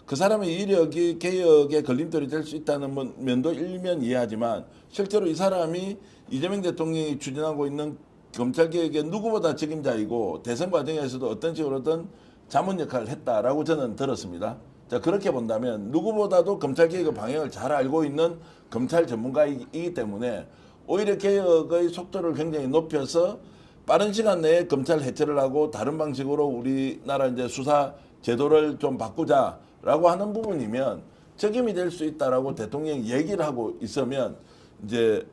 그 사람의 이력이 개혁의 걸림돌이 될 수 있다는 면도 일면 이해하지만 실제로 이 사람이 이재명 대통령이 추진하고 있는 검찰개혁의 누구보다 책임자이고 대선 과정에서도 어떤 식으로든 자문 역할을 했다라고 저는 들었습니다. 자 그렇게 본다면 누구보다도 검찰개혁의 방향을 잘 알고 있는 검찰 전문가이기 때문에 오히려 개혁의 속도를 굉장히 높여서 빠른 시간 내에 검찰 해체를 하고 다른 방식으로 우리나라 이제 수사 제도를 좀 바꾸자라고 하는 부분이면 책임이 될 수 있다라고 대통령이 얘기를 하고 있으면 이제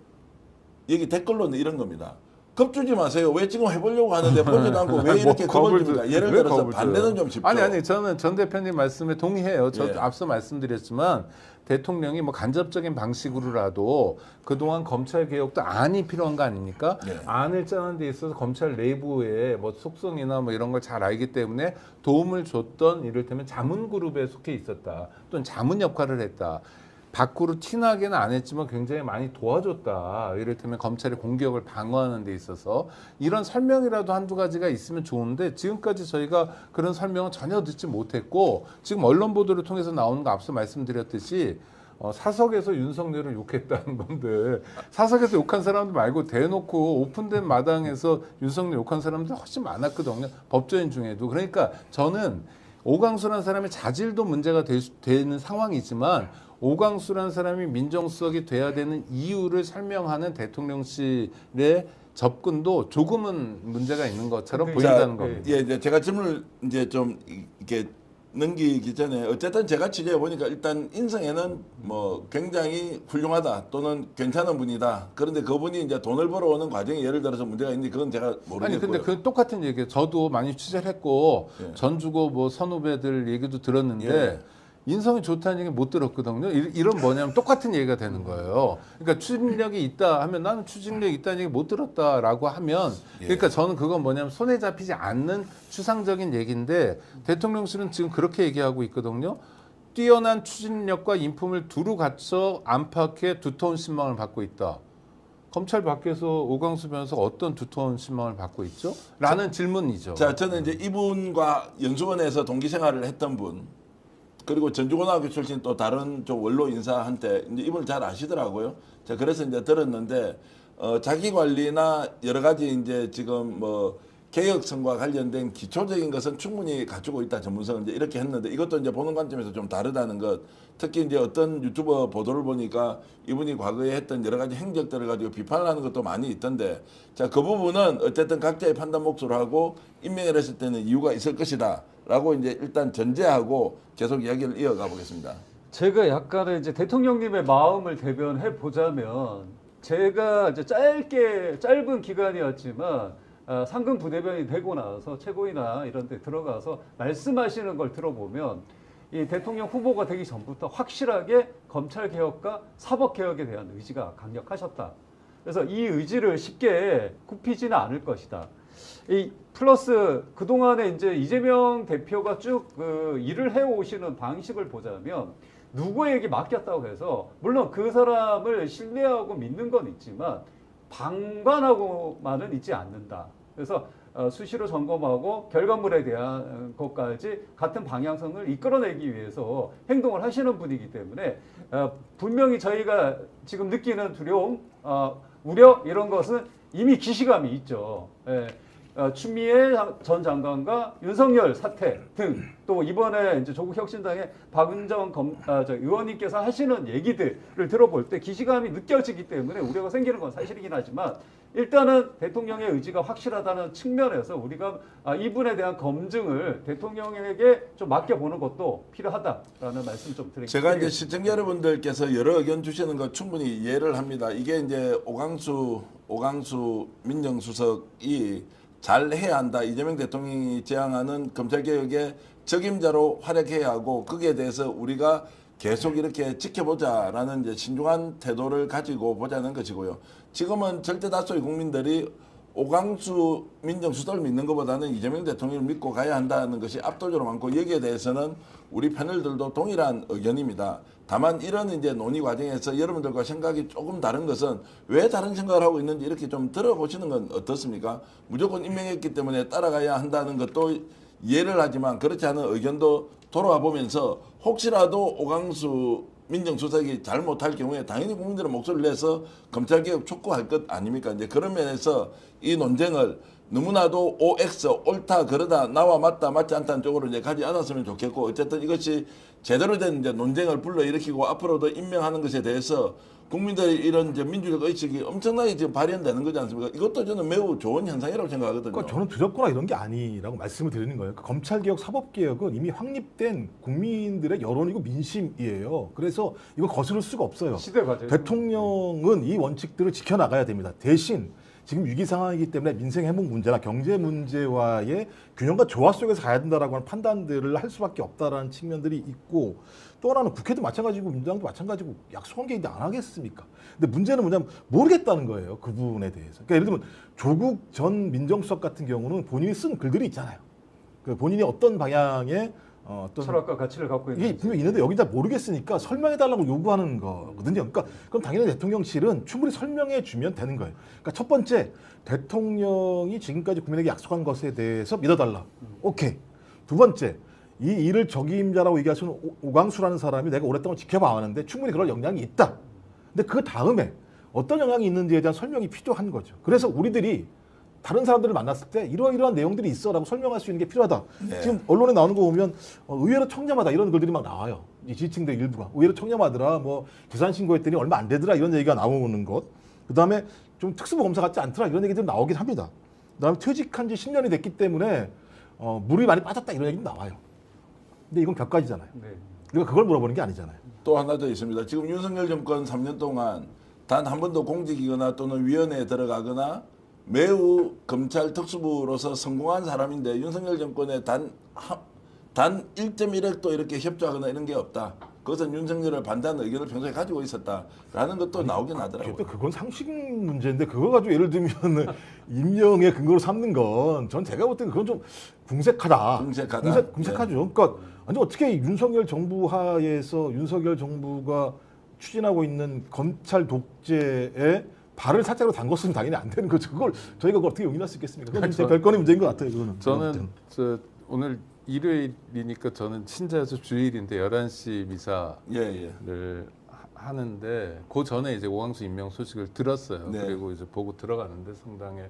여기 댓글로는 이런 겁니다. 겁주지 마세요. 왜 지금 해보려고 하는데 보지도 않고 왜 이렇게 겁을 줍니까? 예를 왜 들어서 겁을 줘요? 반대는 좀 쉽죠. 아니 저는 전 대표님 말씀에 동의해요. 저 예. 앞서 말씀드렸지만 대통령이 뭐 간접적인 방식으로라도 그동안 검찰 개혁도 안이 필요한 거 아닙니까? 예. 안을 짜는 데 있어서 검찰 내부의 뭐 속성이나 뭐 이런 걸 잘 알기 때문에 도움을 줬던 이를테면 자문 그룹에 속해 있었다. 또는 자문 역할을 했다. 밖으로 티나게는 안 했지만 굉장히 많이 도와줬다. 이를테면 검찰의 공격을 방어하는 데 있어서 이런 설명이라도 한두 가지가 있으면 좋은데 지금까지 저희가 그런 설명은 전혀 듣지 못했고 지금 언론 보도를 통해서 나오는 거 앞서 말씀드렸듯이 사석에서 윤석열을 욕했다는 건데 사석에서 욕한 사람들 말고 대놓고 오픈된 마당에서 윤석열 욕한 사람들 훨씬 많았거든요. 법조인 중에도. 그러니까 저는 오광수라는 사람의 자질도 문제가 되는 상황이지만 오광수라는 사람이 민정수석이 돼야 되는 이유를 설명하는 대통령실의 접근도 조금은 문제가 있는 것처럼 근데 보인다는 자, 겁니다. 예, 이제 제가 질문을 이제 좀 이렇게 넘기기 전에 어쨌든 제가 취재해 보니까 일단 인성에는 뭐 굉장히 훌륭하다 또는 괜찮은 분이다. 그런데 그분이 이제 돈을 벌어오는 과정에 예를 들어서 문제가 있는데 그건 제가 모르겠고요. 아니 근데 그 똑같은 얘기예요. 저도 많이 취재를 했고 예. 전 주고 뭐 선후배들 얘기도 들었는데 예. 인성이 좋다는 얘기 못 들었거든요. 이런 뭐냐면 똑같은 얘기가 되는 거예요. 그러니까 추진력이 있다 하면 나는 추진력이 있다는 얘기 못 들었다라고 하면 그러니까 저는 그건 뭐냐면 손에 잡히지 않는 추상적인 얘기인데 대통령실은 지금 그렇게 얘기하고 있거든요. 뛰어난 추진력과 인품을 두루 갖춰 안팎의 두터운 신망을 받고 있다. 검찰 밖에서 오광수 변호사가 어떤 두터운 신망을 받고 있죠? 라는 질문이죠. 자, 저는 이제 이분과 연수원에서 동기 생활을 했던 분 그리고 전주고등학교 출신 또 다른 쪽 원로 인사한테 이제 이분을 잘 아시더라고요. 자, 그래서 이제 들었는데 자기 관리나 여러 가지 이제 지금 뭐 개혁성과 관련된 기초적인 것은 충분히 갖추고 있다 전문성은 이제 이렇게 했는데 이것도 이제 보는 관점에서 좀 다르다는 것. 특히 이제 어떤 유튜버 보도를 보니까 이분이 과거에 했던 여러 가지 행적들을 가지고 비판을 하는 것도 많이 있던데 자, 그 부분은 어쨌든 각자의 판단 몫으로 하고 임명을 했을 때는 이유가 있을 것이다. 라고 이제 일단 전제하고 계속 이야기를 이어가 보겠습니다. 제가 약간의 이제 대통령님의 마음을 대변해 보자면 제가 이제 짧은 기간이었지만 상근 부대변이 되고 나서 최고위나 이런 데 들어가서 말씀하시는 걸 들어보면 이 대통령 후보가 되기 전부터 확실하게 검찰 개혁과 사법 개혁에 대한 의지가 강력하셨다. 그래서 이 의지를 쉽게 굽히지는 않을 것이다. 이 플러스 그동안에 이제 이재명 대표가 쭉 그 일을 해오시는 방식을 보자면 누구에게 맡겼다고 해서 물론 그 사람을 신뢰하고 믿는 건 있지만 방관하고만은 있지 않는다. 그래서 수시로 점검하고 결과물에 대한 것까지 같은 방향성을 이끌어내기 위해서 행동을 하시는 분이기 때문에 분명히 저희가 지금 느끼는 두려움, 우려 이런 것은 이미 기시감이 있죠. 예. 추미애 전 장관과 윤석열 사태 등 또 이번에 이제 조국 혁신당의 박은정 의원님께서 하시는 얘기들을 들어볼 때 기시감이 느껴지기 때문에 우려가 생기는 건 사실이긴 하지만 일단은 대통령의 의지가 확실하다는 측면에서 우리가 이분에 대한 검증을 대통령에게 좀 맡겨보는 것도 필요하다라는 말씀 좀 드리겠습니다. 제가 이제 시청자 여러분들께서 여러 의견 주시는 거 충분히 이해를 합니다. 이게 이제 오광수 민정수석이 잘 해야 한다. 이재명 대통령이 제안하는 검찰개혁의 적임자로 활약해야 하고 거기에 대해서 우리가 계속 이렇게 지켜보자라는 이제 신중한 태도를 가지고 보자는 것이고요. 지금은 절대 다수의 국민들이 오광수 민정수석을 믿는 것보다는 이재명 대통령을 믿고 가야 한다는 것이 압도적으로 많고 여기에 대해서는 우리 패널들도 동일한 의견입니다. 다만 이런 이제 논의 과정에서 여러분들과 생각이 조금 다른 것은 왜 다른 생각을 하고 있는지 이렇게 좀 들어보시는 건 어떻습니까? 무조건 임명했기 때문에 따라가야 한다는 것도 이해를 하지만 그렇지 않은 의견도 돌아와 보면서 혹시라도 오광수 민정수석이 잘못할 경우에 당연히 국민들의 목소리를 내서 검찰개혁 촉구할 것 아닙니까? 이제 그런 면에서 이 논쟁을 너무나도 OX 옳다 그러다 나와 맞다 맞지 않다는 쪽으로 이제 가지 않았으면 좋겠고 어쨌든 이것이 제대로 된 이제 논쟁을 불러일으키고 앞으로도 임명하는 것에 대해서 국민들의 이런 이제 민주적 의식이 엄청나게 지금 발현되는 거지 않습니까? 이것도 저는 매우 좋은 현상이라고 생각하거든요. 그러니까 저는 두렵거나 이런 게 아니라고 말씀을 드리는 거예요. 검찰개혁, 사법개혁은 이미 확립된 국민들의 여론이고 민심이에요. 그래서 이거 거스를 수가 없어요. 시대 과제. 대통령은 이 원칙들을 지켜나가야 됩니다. 대신 지금 위기 상황이기 때문에 민생 회복 문제나 경제 문제와의 균형과 조화 속에서 가야 된다라고 하는 판단들을 할 수밖에 없다라는 측면들이 있고, 또 하나는 국회도 마찬가지고 민주당도 마찬가지고 약속한 게 있는데 안 하겠습니까? 근데 문제는 뭐냐면 모르겠다는 거예요. 그 부분에 대해서. 그러니까 예를 들면 조국 전 민정수석 같은 경우는 본인이 쓴 글들이 있잖아요. 그 본인이 어떤 방향의 어떤 철학과 가치를 갖고 이게 있는 분명 있는데 여기 다 모르겠으니까 설명해달라고 요구하는 거거든요. 그러니까 그럼 당연히 대통령실은 충분히 설명해 주면 되는 거예요. 그러니까 첫 번째, 대통령이 지금까지 국민에게 약속한 것에 대해서 믿어달라. 오케이. 두 번째, 이 일을 적임자라고 얘기하시는 오광수라는 사람이 내가 오랫동안 지켜봐 왔는데 충분히 그럴 역량이 있다. 근데 그 다음에 어떤 영향이 있는지에 대한 설명이 필요한 거죠. 그래서 우리들이 다른 사람들을 만났을 때 이러이러한 내용들이 있어라고 설명할 수 있는 게 필요하다. 네. 지금 언론에 나오는 거 보면 의외로 청렴하다 이런 글들이 막 나와요. 이 지지층들 일부가 의외로 청렴하더라. 뭐 부산 신고했더니 얼마 안 되더라 이런 얘기가 나오는 것. 그다음에 좀 특수부 검사 같지 않더라 이런 얘기들이 나오긴 합니다. 그다음에 퇴직한 지 10년이 됐기 때문에 물이 많이 빠졌다 이런 얘기도 나와요. 근데 이건 격가지잖아요. 네. 우리가 그걸 물어보는 게 아니잖아요. 또 하나 더 있습니다. 지금 윤석열 정권 3년 동안 단 한 번도 공직이거나 또는 위원회에 들어가거나 매우 검찰 특수부로서 성공한 사람인데 윤석열 정권에 단 1.1핵도 이렇게 협조하거나 이런 게 없다. 그것은 윤석열을 반대하는 의견을 평소에 가지고 있었다라는 것도 나오긴 하더라고요. 그건 상식 문제인데 그거 가지고 예를 들면 임명의 근거로 삼는 건 전 제가 볼 때는 그건 좀 궁색하다. 궁색하다? 궁색하죠. 그러니까 아니 어떻게 윤석열 정부 하에서 윤석열 정부가 추진하고 있는 검찰 독재에 발을 살짝으로 담궜으면 당연히 안 되는 거죠. 그걸 저희가 그걸 어떻게 용인할 수 있겠습니까? 그건 제 별건의 문제인 것 같아요. 그거는. 저는 오늘 일요일이니까 저는 친자수 주일인데 11시 미사를 예. 하는데 그 전에 이제 오광수 임명 소식을 들었어요. 네. 그리고 이제 보고 들어가는데 성당에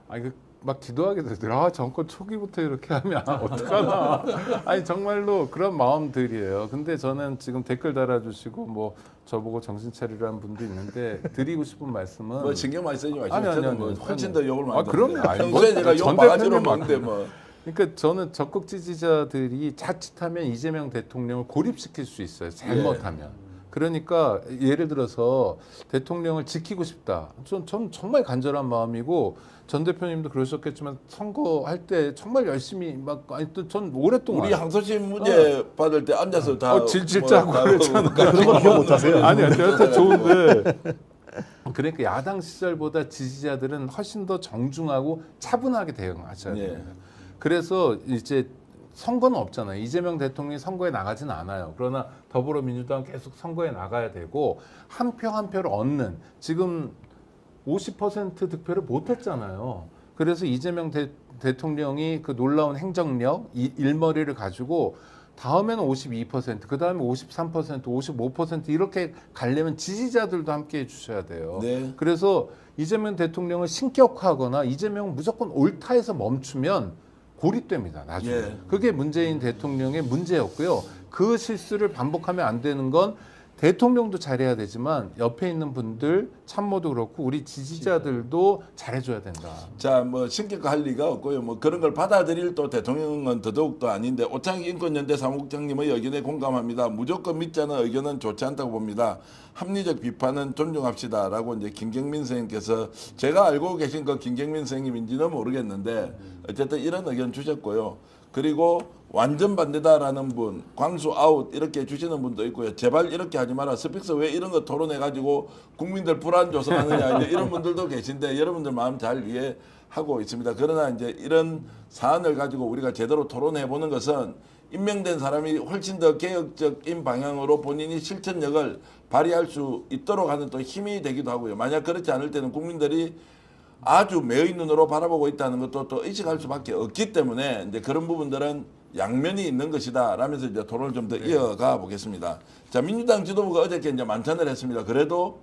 아니 막 기도하게 되더라고요. 정권 초기부터 이렇게 하면 어떡하나. 아니 정말로 그런 마음들이에요. 근데 저는 지금 댓글 달아주시고 뭐 저보고 정신 차리라는 분도 있는데 드리고 싶은 말씀은 뭐 신경 많이 쓰지 마시고 아니, 저는 뭐 훨씬 더 욕을 많이 그럼요. 듣는데 아니, 평소에 뭐, 제가 전 욕 바가지로 대표님 먹는데 뭐 그러니까 저는 적극 지지자들이 자칫하면 이재명 대통령을 고립시킬 수 있어요. 잘못하면. 그러니까 예를 들어서 대통령을 지키고 싶다. 전 정말 간절한 마음이고 전 대표님도 그러셨겠지만 선거할 때 정말 열심히 막 아니 또 전 오랫동안 우리 항소심 문제 받을 때 앉아서 다 질질 짜고 그랬잖아. 그런 거 기억 못 하세요? 아니 여튼 좋은데 그러니까 야당 시절보다 지지자들은 훨씬 더 정중하고 차분하게 대응하셔야 예. 됩니다. 그래서 이제 선거는 없잖아요. 이재명 대통령이 선거에 나가지는 않아요. 그러나 더불어민주당은 계속 선거에 나가야 되고 한 표 한 표를 얻는 지금 50% 득표를 못했잖아요. 그래서 이재명 대통령이 그 놀라운 행정력, 일머리를 가지고 다음에는 52%, 그 다음에 53%, 55% 이렇게 가려면 지지자들도 함께 해주셔야 돼요. 네. 그래서 이재명 대통령을 신격화하거나 이재명 무조건 옳다해서 멈추면 고립됩니다. 나중에. 예. 그게 문재인 대통령의 문제였고요. 그 실수를 반복하면 안 되는 건 대통령도 잘해야 되지만 옆에 있는 분들 참모도 그렇고 우리 지지자들도 잘해줘야 된다. 자, 뭐 신격화할 리가 없고요. 뭐 그런 걸 받아들일 또 대통령은 더더욱도 아닌데 오창익 인권연대 사무국장님의 의견에 공감합니다. 무조건 믿자는 의견은 좋지 않다고 봅니다. 합리적 비판은 존중합시다라고 이제 김경민 선생님께서 제가 알고 계신 그 김경민 선생님인지는 모르겠는데 어쨌든 이런 의견 주셨고요. 그리고 완전 반대다라는 분, 광수 아웃 이렇게 주시는 분도 있고요. 제발 이렇게 하지 마라. 스픽스 왜 이런 거 토론해가지고 국민들 불안 조성하느냐 이제 이런 분들도 계신데 여러분들 마음 잘 이해하고 있습니다. 그러나 이제 이런 사안을 가지고 우리가 제대로 토론해보는 것은 임명된 사람이 훨씬 더 개혁적인 방향으로 본인이 실천력을 발휘할 수 있도록 하는 또 힘이 되기도 하고요. 만약 그렇지 않을 때는 국민들이 아주 매의 눈으로 바라보고 있다는 것도 또 의식할 수밖에 없기 때문에 이제 그런 부분들은 양면이 있는 것이다 라면서 이제 토론을 좀 더 이어가 보겠습니다. 자, 민주당 지도부가 어저께 이제 만찬을 했습니다. 그래도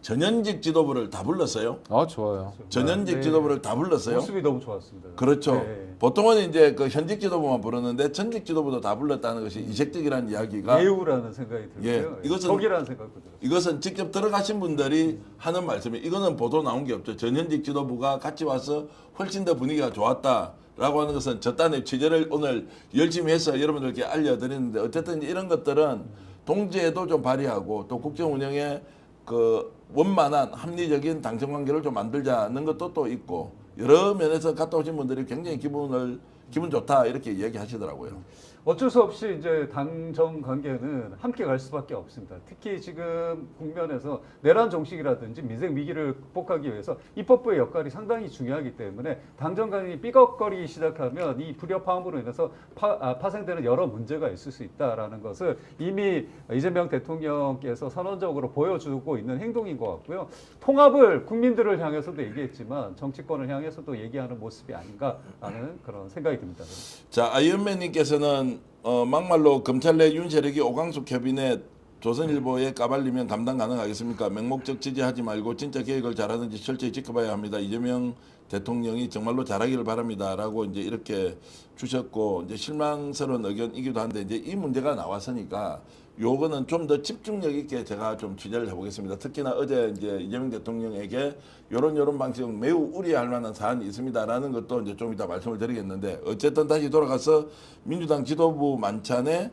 전현직 지도부를 다 불렀어요. 좋아요. 전현직 네. 지도부를 다 불렀어요. 모습이 너무 좋았습니다. 그렇죠. 네. 보통은 이제 그 현직 지도부만 부르는데 전직 지도부도 다 불렀다는 것이 이색적이라는 이야기가 예우라는 생각이 예, 들고요. 이것은- 적이라는 생각도 들어요. 이것은 직접 들어가신 분들이 하는 말씀이에요. 이거는 보도 나온 게 없죠. 전현직 지도부가 같이 와서 훨씬 더 분위기가 좋았다라고 하는 것은 저딴의 취재를 오늘 열심히 해서 여러분들께 알려드리는데 어쨌든 이런 것들은 동지에도 좀 발휘하고 또 국정 운영에 그 원만한 합리적인 당정 관계를 좀 만들자는 것도 또 있고 여러 면에서 갔다 오신 분들이 굉장히 기분 좋다 이렇게 얘기하시더라고요. 어쩔 수 없이 이제 당정 관계는 함께 갈 수밖에 없습니다. 특히 지금 국면에서 내란 정식이라든지 민생 위기를 극복하기 위해서 입법부의 역할이 상당히 중요하기 때문에 당정 관계가 삐걱거리기 시작하면 이 불협화음으로 인해서 파생되는 여러 문제가 있을 수 있다라는 것을 이미 이재명 대통령께서 선언적으로 보여주고 있는 행동인 것 같고요. 통합을 국민들을 향해서도 얘기했지만 정치권을 향해서도 얘기하는 모습이 아닌가라는 그런 생각이 듭니다. 자, 아이언맨님께서는 막말로 검찰 내 윤 세력이 오광수 캐비넷 조선일보에 까발리면 감당 가능하겠습니까? 맹목적 지지하지 말고 진짜 계획을 잘하는지 철저히 지켜봐야 합니다. 이재명 대통령이 정말로 잘하기를 바랍니다라고 이제 이렇게 주셨고 이제 실망스러운 의견이기도 한데 이제 이 문제가 나왔으니까 요거는 좀 더 집중력 있게 제가 좀 취재를 해보겠습니다. 특히나 어제 이제 이재명 대통령에게 요런 방식 매우 우려할 만한 사안이 있습니다라는 것도 이제 좀 이따 말씀을 드리겠는데 어쨌든 다시 돌아가서 민주당 지도부 만찬에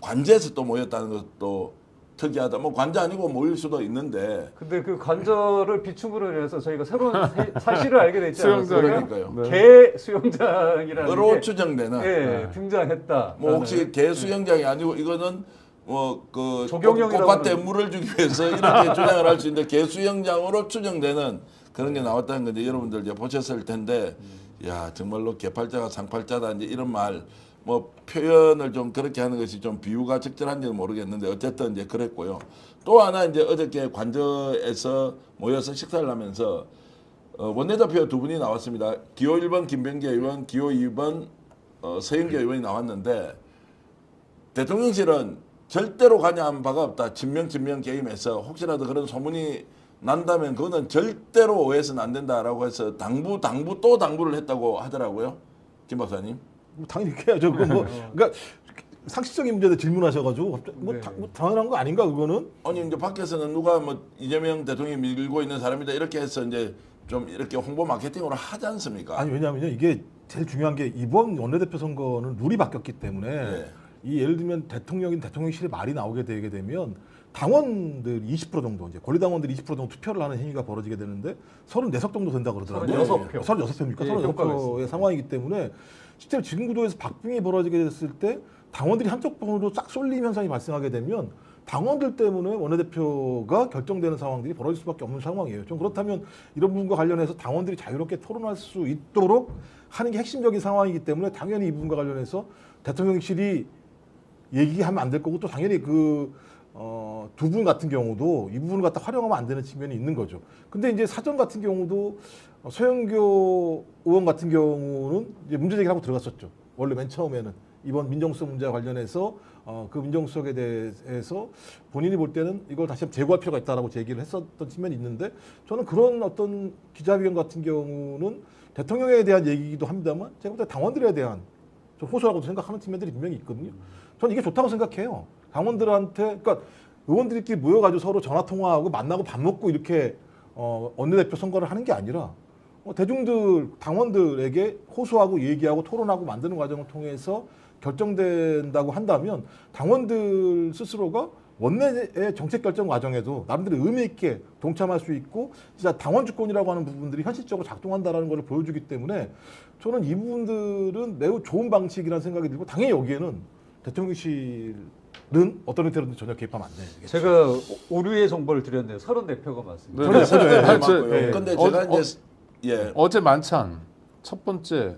관제에서 또 모였다는 것도 특이하다. 뭐 관제 아니고 모일 수도 있는데. 근데 그 관절을 비축으로 인해서 저희가 새로운 사실을 알게 됐지 않습니까? 그러니까요. 개 수영장이라는 으로 게 추정되는. 예, 등장했다. 뭐 혹시 개 수영장이 아니고 이거는 뭐 그 조경영이라고 꽃밭에 하는- 물을 주기 위해서 이렇게 주장을 할 수 있는데 개 수영장으로 추정되는 그런 게 나왔다는 건데 여러분들 이제 보셨을 텐데 야 정말로 개팔자가 상팔자다 이제 이런 말 뭐 표현을 좀 그렇게 하는 것이 좀 비유가 적절한지는 모르겠는데 어쨌든 이제 그랬고요. 또 하나 이제 어저께 관저에서 모여서 식사를 하면서 원내대표 두 분이 나왔습니다. 기호 1번 김병기 의원, 기호 2번 서영교 의원이 나왔는데 대통령실은 절대로 관여한 바가 없다. 진명 게임에서 혹시라도 그런 소문이 난다면 그거는 절대로 오해서는 안 된다라고 해서 당부 또 당부를 했다고 하더라고요. 김 박사님. 뭐 당연히 이렇게 해야죠. 그거 뭐 그러니까 상식적인 문제에 질문하셔가지고 뭐, 네. 뭐 당연한 거 아닌가 그거는? 아니 이제 밖에서는 누가 뭐 이재명 대통령이 밀고 있는 사람이다 이렇게 해서 이제 좀 이렇게 홍보 마케팅으로 하지 않습니까? 아니 왜냐하면요 이게 제일 중요한 게 이번 원내대표 선거는 룰이 바뀌었기 때문에 네. 이 예를 들면 대통령실의 말이 나오게 되게 되면 당원들 20% 정도 이제 권리당원들이 20% 정도 투표를 하는 행위가 벌어지게 되는데 34석 정도 된다 그러더라고요. 36표. 36표입니까? 예, 효과가 36표의 상황이기 때문에 실제로 지금 구도에서 박빙이 벌어지게 됐을 때 당원들이 한쪽 편으로 싹 쏠림 현상이 발생하게 되면 당원들 때문에 원내대표가 결정되는 상황들이 벌어질 수밖에 없는 상황이에요. 좀 그렇다면 이런 부분과 관련해서 당원들이 자유롭게 토론할 수 있도록 하는 게 핵심적인 상황이기 때문에 당연히 이 부분과 관련해서 대통령실이 얘기하면 안 될 거고 또 당연히 두 분 같은 경우도 이 부분을 갖다 활용하면 안 되는 측면이 있는 거죠. 근데 이제 사전 같은 경우도 서영교 의원 같은 경우는 이제 문제제기를 하고 들어갔었죠. 원래 맨 처음에는 이번 민정수석 문제와 관련해서 그 민정수석에 대해서 본인이 볼 때는 이걸 다시 한번 재고할 필요가 있다라고 제기를 했었던 측면이 있는데 저는 그런 어떤 기자회견 같은 경우는 대통령에 대한 얘기이기도 합니다만 제가 볼 때 당원들에 대한 좀 호소라고도 생각하는 측면들이 분명히 있거든요. 저는 이게 좋다고 생각해요. 당원들한테 그러니까 의원들끼리 모여가지고 서로 전화 통화하고 만나고 밥 먹고 이렇게 원내대표 선거를 하는 게 아니라 대중들 당원들에게 호소하고 얘기하고 토론하고 만드는 과정을 통해서 결정된다고 한다면 당원들 스스로가 원내의 정책 결정 과정에도 나름대로 의미 있게 동참할 수 있고 진짜 당원 주권이라고 하는 부분들이 현실적으로 작동한다라는 것을 보여주기 때문에 저는 이 부분들은 매우 좋은 방식이라는 생각이 들고 당연히 여기에는 대통령실은 어떤 형태로든 전혀 개입하면 안 되겠죠. 제가 오류의 정보를 드렸네요. 34표가 맞습니다. 네, 저는 네, 맞아요. 맞아요. 예. 근데 제가 이제 예. 어제 만찬 첫 번째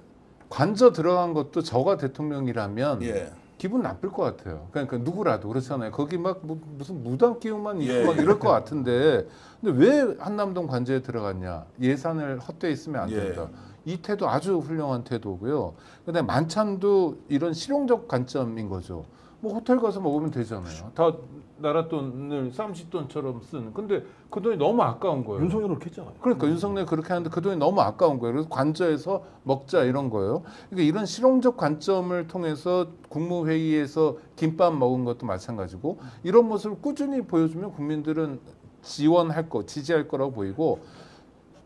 관저 들어간 것도 저가 대통령이라면 예. 기분 나쁠 것 같아요. 그러니까 누구라도 그렇잖아요. 거기 막 무슨 무당 기운만 있고 예, 막 예. 이럴 것 같은데 근데 왜 한남동 관저에 들어갔냐? 예산을 헛되이 쓰면 안 예. 된다. 이 태도 아주 훌륭한 태도고요. 근데 만찬도 이런 실용적 관점인 거죠. 뭐 호텔 가서 먹으면 되잖아요. 다 나라 돈을 쌈짓돈처럼 쓴. 근데 그 돈이 너무 아까운 거예요. 윤석열은 그렇게 했잖아요. 그러니까 윤석열 그렇게 하는데 그 돈이 너무 아까운 거예요. 그래서 관저에서 먹자 이런 거예요. 그러니까 이런 실용적 관점을 통해서 국무회의에서 김밥 먹은 것도 마찬가지고 이런 모습을 꾸준히 보여주면 국민들은 지원할 거, 지지할 거라고 보이고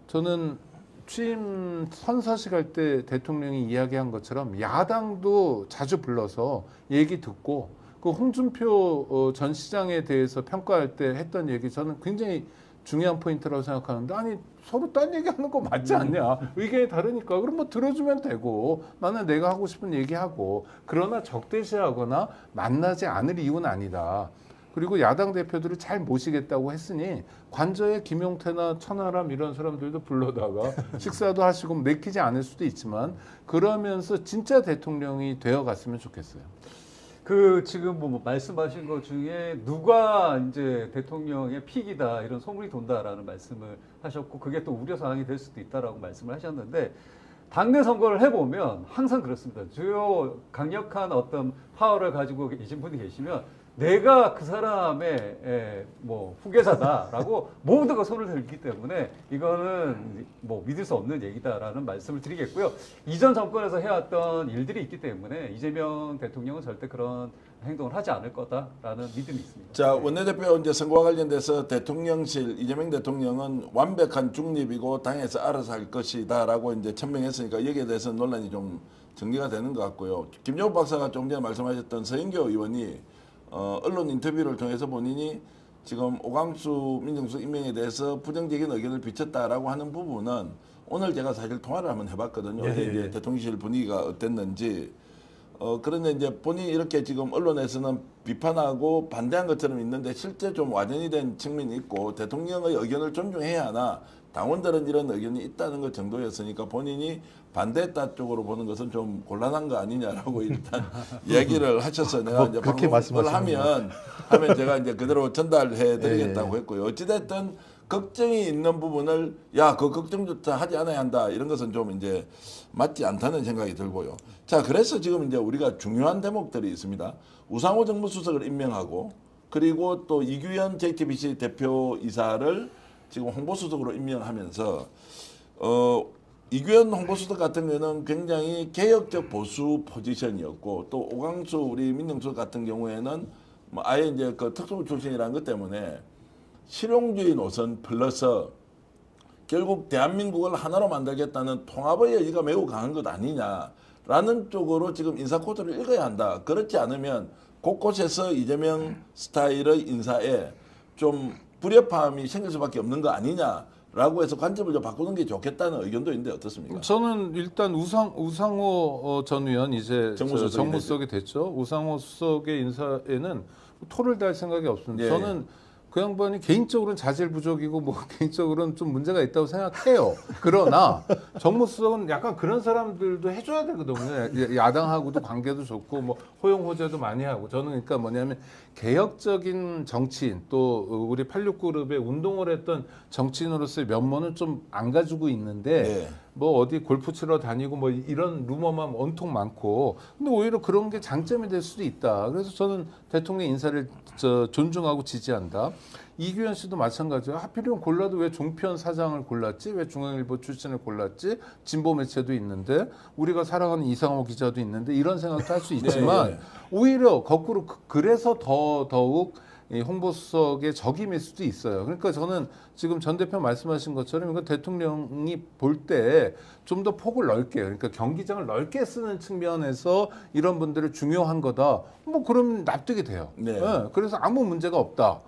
저는 취임 선서식 할 때 대통령이 이야기한 것처럼 야당도 자주 불러서 얘기 듣고 그 홍준표 전 시장에 대해서 평가할 때 했던 얘기 저는 굉장히 중요한 포인트라고 생각하는데 아니 서로 딴 얘기하는 거 맞지 않냐? 의견이 다르니까 그럼 뭐 들어주면 되고 나는 내가 하고 싶은 얘기하고 그러나 적대시하거나 만나지 않을 이유는 아니다. 그리고 야당 대표들을 잘 모시겠다고 했으니 관저에 김용태나 천하람 이런 사람들도 불러다가 식사도 하시고 내키지 않을 수도 있지만 그러면서 진짜 대통령이 되어갔으면 좋겠어요. 그 지금 뭐 말씀하신 것 중에 누가 이제 대통령의 픽이다 이런 소문이 돈다라는 말씀을 하셨고 그게 또 우려 사항이 될 수도 있다라고 말씀을 하셨는데 당내 선거를 해보면 항상 그렇습니다. 주요 강력한 어떤 파워를 가지고 계신 분이 계시면 내가 그 사람의 뭐 후계자다라고 모두가 손을 들기 때문에 이거는 뭐 믿을 수 없는 얘기다라는 말씀을 드리겠고요. 이전 정권에서 해왔던 일들이 있기 때문에 이재명 대통령은 절대 그런 행동을 하지 않을 거다라는 믿음이 있습니다. 자, 원내대표 이제 선거와 관련돼서 대통령실 이재명 대통령은 완벽한 중립이고 당에서 알아서 할 것이다라고 이제 천명했으니까 여기에 대해서 논란이 좀 정리가 되는 것 같고요. 김종국 박사가 좀 전에 말씀하셨던 서인교 의원이 언론 인터뷰를 통해서 본인이 지금 오광수 민정수석 임명에 대해서 부정적인 의견을 비쳤다라고 하는 부분은 오늘 제가 사실 통화를 한번 해봤거든요. 예, 어제 예. 이제 대통령실 분위기가 어땠는지. 그런데 이제 본인이 이렇게 지금 언론에서는 비판하고 반대한 것처럼 있는데 실제 좀 와전이 된 측면이 있고 대통령의 의견을 존중해야 하나 당원들은 이런 의견이 있다는 것 정도였으니까 본인이 반대했다 쪽으로 보는 것은 좀 곤란한 거 아니냐라고 일단 얘기를 하셔서 내가 이제 그렇게 방송을 말씀하시는군요. 하면 제가 이제 그대로 전달해 드리겠다고 했고요. 어찌됐든 걱정이 있는 부분을 야, 그 걱정조차 하지 않아야 한다. 이런 것은 좀 이제 맞지 않다는 생각이 들고요. 자, 그래서 지금 이제 우리가 중요한 대목들이 있습니다. 우상호 정무수석을 임명하고 그리고 또 이규현 JTBC 대표이사를 지금 홍보수석으로 임명하면서 이규현 홍보수석 같은 경우는 굉장히 개혁적 보수 포지션이었고 또 오광수 우리 민정수석 같은 경우에는 뭐 아예 이제 그 특수부 출신이라는 것 때문에 실용주의 노선 플러스 결국 대한민국을 하나로 만들겠다는 통합의 여지가 매우 강한 것 아니냐라는 쪽으로 지금 인사 코드를 읽어야 한다. 그렇지 않으면 곳곳에서 이재명 스타일의 인사에 좀 불협화음이 생길 수밖에 없는 거 아니냐라고 해서 관점을 좀 바꾸는 게 좋겠다는 의견도 있는데 어떻습니까? 저는 일단 우상호 전 의원 이제 정무수석이 됐죠. 우상호 수석의 인사에는 토를 달 생각이 없습니다. 예. 저는 그 양반이 개인적으로는 자질 부족이고 뭐 개인적으로는 좀 문제가 있다고 생각해요. 그러나 정무수석은 약간 그런 사람들도 해줘야 되거든요. 야당하고도 관계도 좋고 뭐 호용호제도 많이 하고 저는 그러니까 뭐냐면 개혁적인 정치인 또 우리 86그룹에 운동을 했던 정치인으로서의 면모는 좀 안 가지고 있는데 네. 뭐 어디 골프 치러 다니고 뭐 이런 루머만 온통 많고 근데 오히려 그런 게 장점이 될 수도 있다. 그래서 저는 대통령 인사를 존중하고 지지한다. 이규현 씨도 마찬가지예요. 하필이면 골라도 왜 종편 사장을 골랐지? 왜 중앙일보 출신을 골랐지? 진보 매체도 있는데 우리가 사랑하는 이상호 기자도 있는데 이런 생각도 할 수 있지만 네. 오히려 거꾸로 그래서 더욱 이 홍보수석의 적임일 수도 있어요. 그러니까 저는 지금 전 대표 말씀하신 것처럼 이거 대통령이 볼 때 좀 더 폭을 넓게 그러니까 경기장을 넓게 쓰는 측면에서 이런 분들을 중요한 거다. 뭐 그럼 납득이 돼요. 네. 그래서 아무 문제가 없다.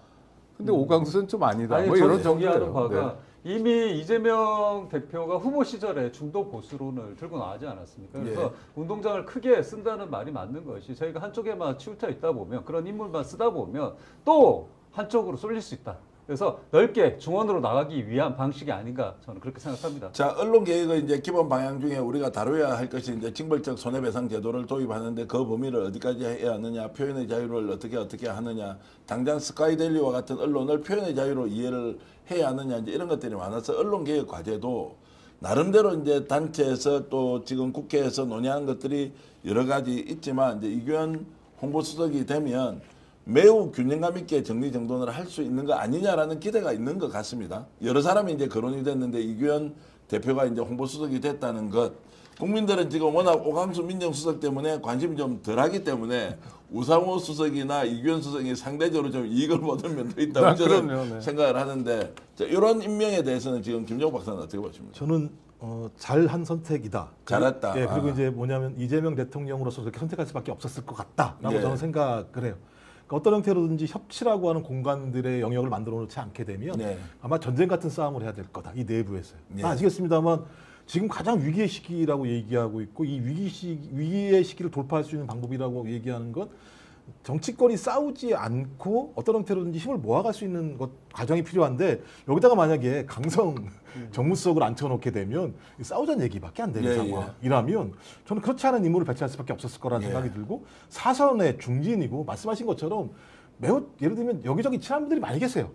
근데 오광수는 좀 아니다. 아니, 뭐 저는 이런 동의하는 정도예요. 바가 이미 이재명 대표가 후보 시절에 중도 보수론을 들고 나가지 않았습니까? 그래서 예. 운동장을 크게 쓴다는 말이 맞는 것이 저희가 한쪽에만 치우쳐 있다 보면 그런 인물만 쓰다 보면 또 한쪽으로 쏠릴 수 있다. 그래서 넓게 중원으로 나가기 위한 방식이 아닌가 저는 그렇게 생각합니다. 자, 언론 개혁의 이제 기본 방향 중에 우리가 다뤄야 할 것이 이제 징벌적 손해배상 제도를 도입하는데 그 범위를 어디까지 해야 하느냐, 표현의 자유를 어떻게 하느냐, 당장 스카이데일리와 같은 언론을 표현의 자유로 이해를 해야 하느냐 이제 이런 것들이 많아서 언론 개혁 과제도 나름대로 이제 단체에서 또 지금 국회에서 논의하는 것들이 여러 가지 있지만 이제 이규현 홍보수석이 되면 매우 균형감 있게 정리정돈을 할 수 있는 거 아니냐라는 기대가 있는 것 같습니다. 여러 사람이 이제 거론이 됐는데 이규현 대표가 이제 홍보수석이 됐다는 것. 국민들은 지금 워낙 오광수 민정수석 때문에 관심이 좀 덜하기 때문에 우상호 수석이나 이규현 수석이 상대적으로 좀 이익을 보는 면도 있다고 저는 그럼요, 네. 생각을 하는데 자, 이런 임명에 대해서는 지금 김종국 박사는 어떻게 보십니까? 저는 잘한 선택이다. 잘했다. 예, 그리고 아. 이제 뭐냐면 이재명 대통령으로서 그렇게 선택할 수밖에 없었을 것 같다라고 예. 저는 생각을 해요. 그러니까 어떤 형태로든지 협치라고 하는 공간들의 영역을 만들어 놓지 않게 되면 네. 아마 전쟁 같은 싸움을 해야 될 거다. 이 내부에서요. 예. 아시겠습니다만 지금 가장 위기의 시기라고 얘기하고 있고 이 위기의 시기를 돌파할 수 있는 방법이라고 얘기하는 건 정치권이 싸우지 않고 어떤 형태로든지 힘을 모아갈 수 있는 과정이 필요한데 여기다가 만약에 강성 정무수석을 앉혀놓게 되면 싸우자는 얘기밖에 안 되는 예, 상황이라면 저는 그렇지 않은 인물을 배치할 수밖에 없었을 거라는 예. 생각이 들고 사선의 중진이고 말씀하신 것처럼 매우 예를 들면 여기저기 친한 분들이 많이 계세요.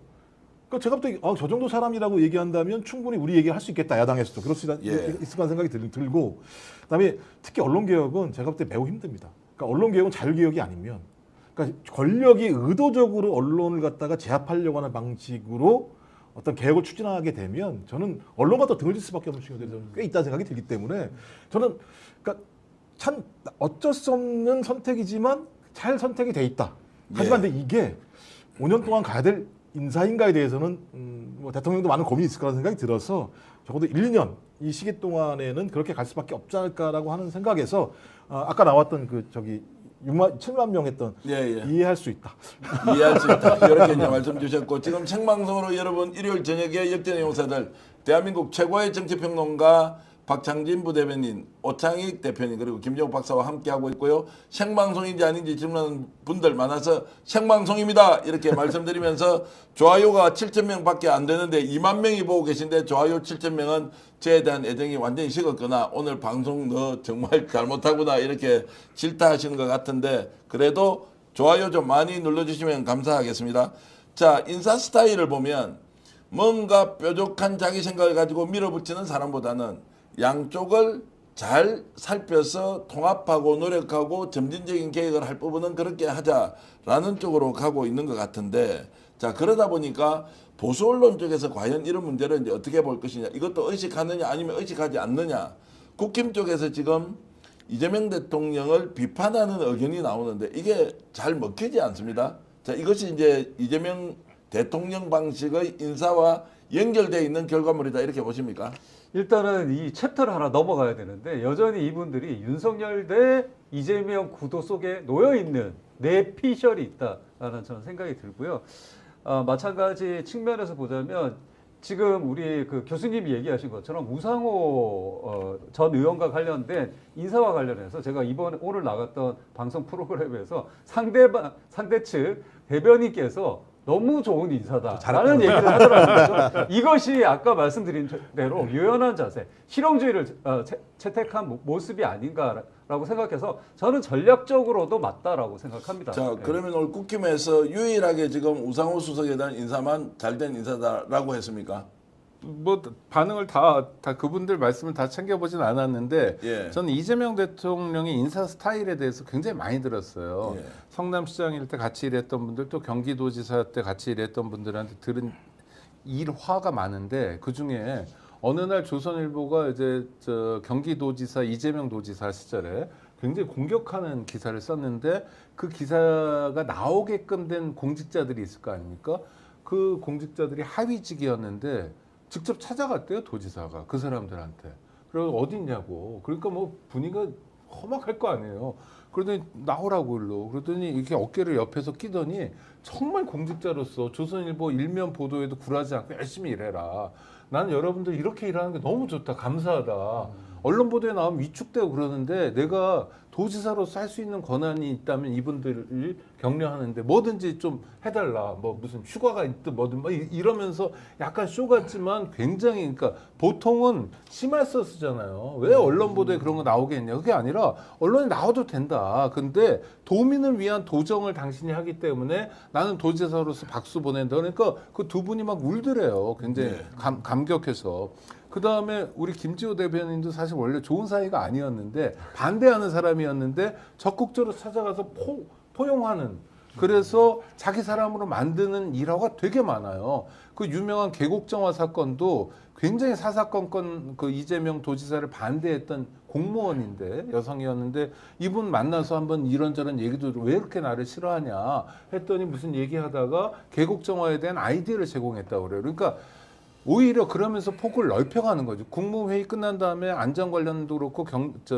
그러니까 제가 볼 때 저 정도 사람이라고 얘기한다면 충분히 우리 얘기를 할 수 있겠다. 야당에서도 그럴 수 예. 있을 거라는 생각이 들고 그다음에 특히 언론개혁은 제가 볼 때 매우 힘듭니다. 그러니까 언론개혁은 자유개혁이 아니면 그러니까 권력이 의도적으로 언론을 갖다가 제압하려고 하는 방식으로 어떤 개혁을 추진하게 되면 저는 언론과 더 등을 질 수밖에 없는 시기가 꽤 있다는 생각이 들기 때문에 저는 그러니까 참 어쩔 수 없는 선택이지만 잘 선택이 돼 있다. 하지만 근데 이게 5년 동안 가야 될 인사인가에 대해서는 뭐 대통령도 많은 고민이 있을 거라는 생각이 들어서 적어도 1, 2년 이 시기 동안에는 그렇게 갈 수밖에 없지 않을까라고 하는 생각에서 아까 나왔던 그 저기 7만 명 했던 예. 이해할 수 있다. 이해할 수 있다. 이렇게 이제 말씀 주셨고 지금 생방송으로 여러분 일요일 저녁에 역전의 용사들 대한민국 최고의 정치평론가 박창진 부대변인, 오창익 대표님 그리고 김정욱 박사와 함께하고 있고요. 생방송인지 아닌지 질문하는 분들 많아서 생방송입니다. 이렇게 말씀드리면서 좋아요가 7,000명밖에 안 되는데 2만 명이 보고 계신데 좋아요 7,000명은 저에 대한 애정이 완전히 식었거나 오늘 방송 너 정말 잘못하구나 이렇게 질타하시는 것 같은데 그래도 좋아요 좀 많이 눌러주시면 감사하겠습니다. 자, 인사 스타일을 보면 뭔가 뾰족한 자기 생각을 가지고 밀어붙이는 사람보다는 양쪽을 잘 살펴서 통합하고 노력하고 점진적인 계획을 할 부분은 그렇게 하자라는 쪽으로 가고 있는 것 같은데 자 그러다 보니까 보수 언론 쪽에서 과연 이런 문제를 이제 어떻게 볼 것이냐 이것도 의식하느냐 아니면 의식하지 않느냐 국힘 쪽에서 지금 이재명 대통령을 비판하는 의견이 나오는데 이게 잘 먹히지 않습니다. 자 이것이 이제 이재명 대통령 방식의 인사와 연결되어 있는 결과물이다 이렇게 보십니까? 일단은 이 챕터를 하나 넘어가야 되는데 여전히 이분들이 윤석열 대 이재명 구도 속에 놓여 있는 내피셜이 있다라는 저는 생각이 들고요. 마찬가지 측면에서 보자면 지금 우리 그 교수님이 얘기하신 것처럼 우상호 전 의원과 관련된 인사와 관련해서 제가 오늘 나갔던 방송 프로그램에서 상대 측 대변인께서 너무 좋은 인사다라는 얘기를 하더라고요. 이것이 아까 말씀드린 대로 유연한 자세, 실용주의를 채택한 모습이 아닌가라고 생각해서 저는 전략적으로도 맞다라고 생각합니다. 자, 그러면 오늘 국힘에서 유일하게 지금 우상호 수석에 대한 인사만 잘된 인사다라고 했습니까? 뭐 반응을 다 그분들 말씀을 다 챙겨보진 않았는데 예. 저는 이재명 대통령의 인사 스타일에 대해서 굉장히 많이 들었어요. 예. 성남시장일 때 같이 일했던 분들 또 경기도지사 때 같이 일했던 분들한테 들은 일화가 많은데 그중에 어느 날 조선일보가 이제 경기도지사 이재명 도지사 시절에 굉장히 공격하는 기사를 썼는데 그 기사가 나오게끔 된 공직자들이 있을 거 아닙니까? 그 공직자들이 하위직이었는데 직접 찾아갔대요 도지사가 그 사람들한테. 그리고 어디 있냐고. 그러니까 뭐 분위기가 험악할 거 아니에요. 그러더니 나오라고 일로. 그러더니 이렇게 어깨를 옆에서 끼더니 정말 공직자로서 조선일보 일면 보도에도 굴하지 않고 열심히 일해라. 나는 여러분들 이렇게 일하는 게 너무 좋다. 감사하다. 언론 보도에 나오면 위축되고 그러는데 내가 도지사로서 할 수 있는 권한이 있다면 이분들을 격려하는데 뭐든지 좀 해달라. 뭐 무슨 휴가가 있든 뭐든 뭐 이러면서 약간 쇼 같지만 굉장히 그러니까 보통은 심할서 쓰잖아요. 왜 언론 보도에 그런 거 나오겠냐. 그게 아니라 언론에 나와도 된다. 근데 도민을 위한 도정을 당신이 하기 때문에 나는 도지사로서 박수 보낸다. 그러니까 그 두 분이 막 울더래요. 굉장히 네. 감격해서. 그 다음에 우리 김지호 대변인도 사실 원래 좋은 사이가 아니었는데 반대하는 사람이었는데 적극적으로 찾아가서 포용하는 그래서 자기 사람으로 만드는 일화가 되게 많아요. 그 유명한 계곡정화 사건도 굉장히 사사건건 그 이재명 도지사를 반대했던 공무원인데 여성이었는데 이분 만나서 한번 이런저런 얘기도 왜 이렇게 나를 싫어하냐 했더니 무슨 얘기하다가 계곡정화에 대한 아이디어를 제공했다고 그래요. 그러니까 오히려 그러면서 폭을 넓혀가는 거죠. 국무회의 끝난 다음에 안전 관련도 그렇고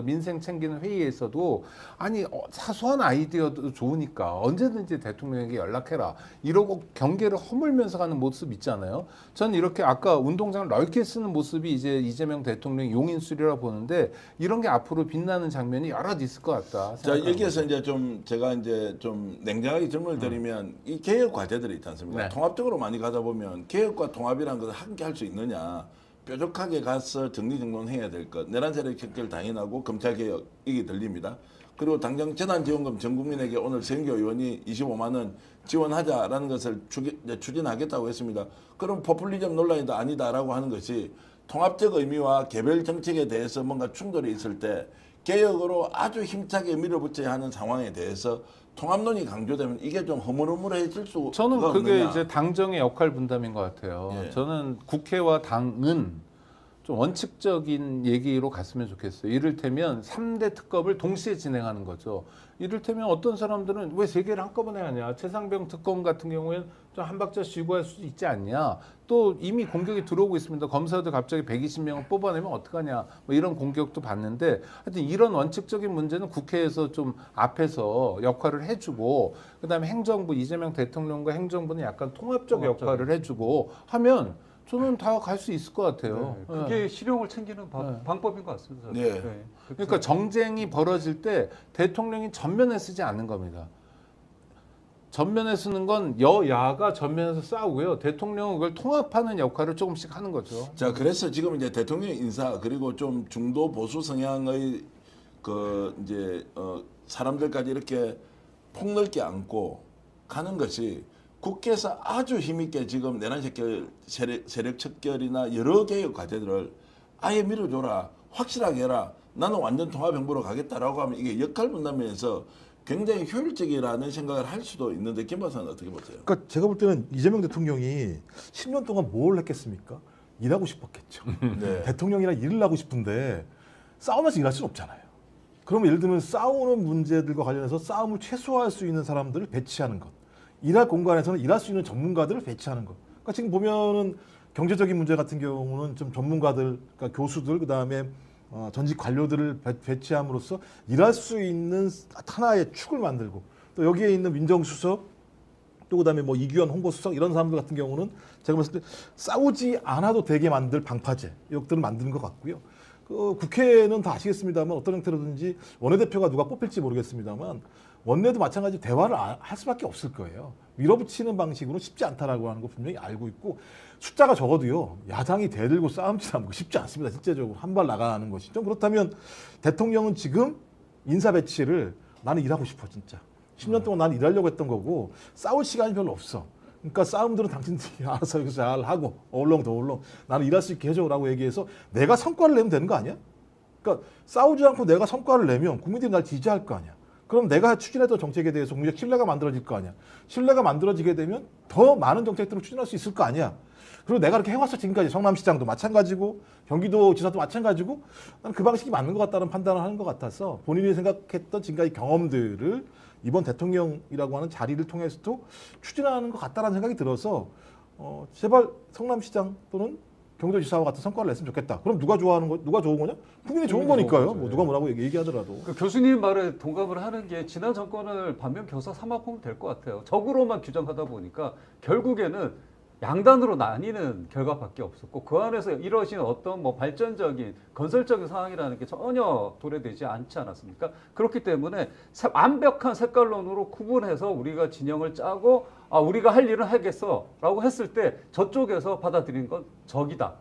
민생 챙기는 회의에서도 아니 사소한 아이디어도 좋으니까 언제든지 대통령에게 연락해라 이러고 경계를 허물면서 가는 모습 있잖아요. 전 이렇게 아까 운동장을 넓게 쓰는 모습이 이제 이재명 대통령 용인술이라 보는데 이런 게 앞으로 빛나는 장면이 여럿 있을 것 같다. 자, 여기에서 이제 좀 제가 이제 좀 냉정하게 질문을 드리면 이 개혁 과제들이 있지 않습니까? 네. 통합적으로 많이 가다 보면 개혁과 통합이라는 것을 함께 할 수 있느냐? 뾰족하게 가서 정리정돈해야 될 것. 내란 세력 척결 당연하고 검찰 개혁 이게 들립니다. 그리고 당장 재난지원금 전 국민에게 오늘 세인교 의원이 25만 원 지원하자라는 것을 추진하겠다고 했습니다. 그럼 포퓰리즘 논란이다 아니다라고 하는 것이 통합적 의미와 개별 정책에 대해서 뭔가 충돌이 있을 때 개혁으로 아주 힘차게 밀어붙여야 하는 상황에 대해서 통합론이 강조되면 이게 좀 허물허물해질 수가 저는 없느냐. 그게 이제 당정의 역할 분담인 것 같아요. 예. 저는 국회와 당은 좀 원칙적인 얘기로 갔으면 좋겠어요. 이를테면 3대 특검을 동시에 진행하는 거죠. 이를테면 어떤 사람들은 왜 3개를 한꺼번에 하냐. 최상병 특검 같은 경우에는 좀 한 박자 쉬고 할 수도 있지 않냐. 또 이미 공격이 들어오고 있습니다. 검사들 갑자기 120명을 뽑아내면 어떡하냐. 뭐 이런 공격도 봤는데 하여튼 이런 원칙적인 문제는 국회에서 좀 앞에서 역할을 해주고 그다음에 행정부 이재명 대통령과 행정부는 약간 통합적 역할을 해주고 하면 저는 다 갈 수 있을 것 같아요. 네, 그게 실용을 챙기는 네. 방법인 것 같습니다. 저는. 네. 그렇죠. 그러니까 정쟁이 벌어질 때 대통령이 전면에 쓰지 않는 겁니다. 전면에 쓰는 건 여야가 전면에서 싸우고요. 대통령은 그걸 통합하는 역할을 조금씩 하는 거죠. 자, 그래서 지금 이제 대통령 인사 그리고 좀 중도 보수 성향의 그 이제 사람들까지 이렇게 폭넓게 안고 가는 것이 국회에서 아주 힘있게 지금 내란 세력 척결이나 여러 개혁 과제들을 아예 밀어줘라, 확실하게 해라. 나는 완전 통합 행보로 가겠다라고 하면 이게 역할 분담면에서 굉장히 효율적이라는 생각을 할 수도 있는데 김 박사는 어떻게 보세요? 그러니까 제가 볼 때는 이재명 대통령이 10년 동안 뭘 했겠습니까? 일하고 싶었겠죠. 네. 대통령이라 일을 하고 싶은데 싸우면서 일할 수는 없잖아요. 그러면 예를 들면 싸우는 문제들과 관련해서 싸움을 최소화할 수 있는 사람들을 배치하는 것. 일할 공간에서는 일할 수 있는 전문가들을 배치하는 것. 그러니까 지금 보면은 경제적인 문제 같은 경우는 좀 전문가들, 그러니까 교수들, 그 다음에 전직 관료들을 배치함으로써 일할 수 있는 하나의 축을 만들고 또 여기에 있는 민정수석 또 그다음에 뭐 이규현 홍보수석 이런 사람들 같은 경우는 제가 봤을 때 싸우지 않아도 되게 만들 방파제 이것들을 만드는 것 같고요. 그 국회는 다 아시겠습니다만 어떤 형태로든지 원내대표가 누가 뽑힐지 모르겠습니다만 원내도 마찬가지 대화를 할 수밖에 없을 거예요. 밀어붙이는 방식으로 쉽지 않다라고 하는 거 분명히 알고 있고 숫자가 적어도요. 야당이 대들고 싸움질 하는 거 쉽지 않습니다. 실제적으로 한 발 나가는 것이. 좀 그렇다면 대통령은 지금 인사 배치를 나는 일하고 싶어 진짜. 10년 동안 나는 일하려고 했던 거고 싸울 시간이 별로 없어. 그러니까 싸움들은 당신들이 알아서 여기서 잘 하고 얼렁더얼렁 나는 일할 수 있게 해줘라고 얘기해서 내가 성과를 내면 되는 거 아니야? 그러니까 싸우지 않고 내가 성과를 내면 국민들이 날 지지할 거 아니야. 그럼 내가 추진했던 정책에 대해서 국민적 신뢰가 만들어질 거 아니야. 신뢰가 만들어지게 되면 더 많은 정책들을 추진할 수 있을 거 아니야. 그리고 내가 이렇게 해왔어 지금까지 성남시장도 마찬가지고 경기도지사도 마찬가지고 나는 그 방식이 맞는 것 같다는 판단을 하는 것 같아서 본인이 생각했던 지금까지 경험들을 이번 대통령이라고 하는 자리를 통해서도 추진하는 것 같다라는 생각이 들어서 제발 성남시장 또는 경기도지사와 같은 성과를 냈으면 좋겠다. 그럼 누가 좋아하는 거, 누가 좋은 거냐? 국민이 좋은 거니까요. 뭐 누가 뭐라고 얘기하더라도. 그 교수님 말에 동감을 하는 게 지난 정권을 반면 교사 삼아보면 될 것 같아요. 적으로만 규정하다 보니까 결국에는 양단으로 나뉘는 결과밖에 없었고 그 안에서 이루어진 어떤 뭐 발전적인 건설적인 상황이라는 게 전혀 도래되지 않지 않았습니까? 그렇기 때문에 완벽한 색깔론으로 구분해서 우리가 진영을 짜고 우리가 할 일은 하겠어라고 했을 때 저쪽에서 받아들이는 건 적이다.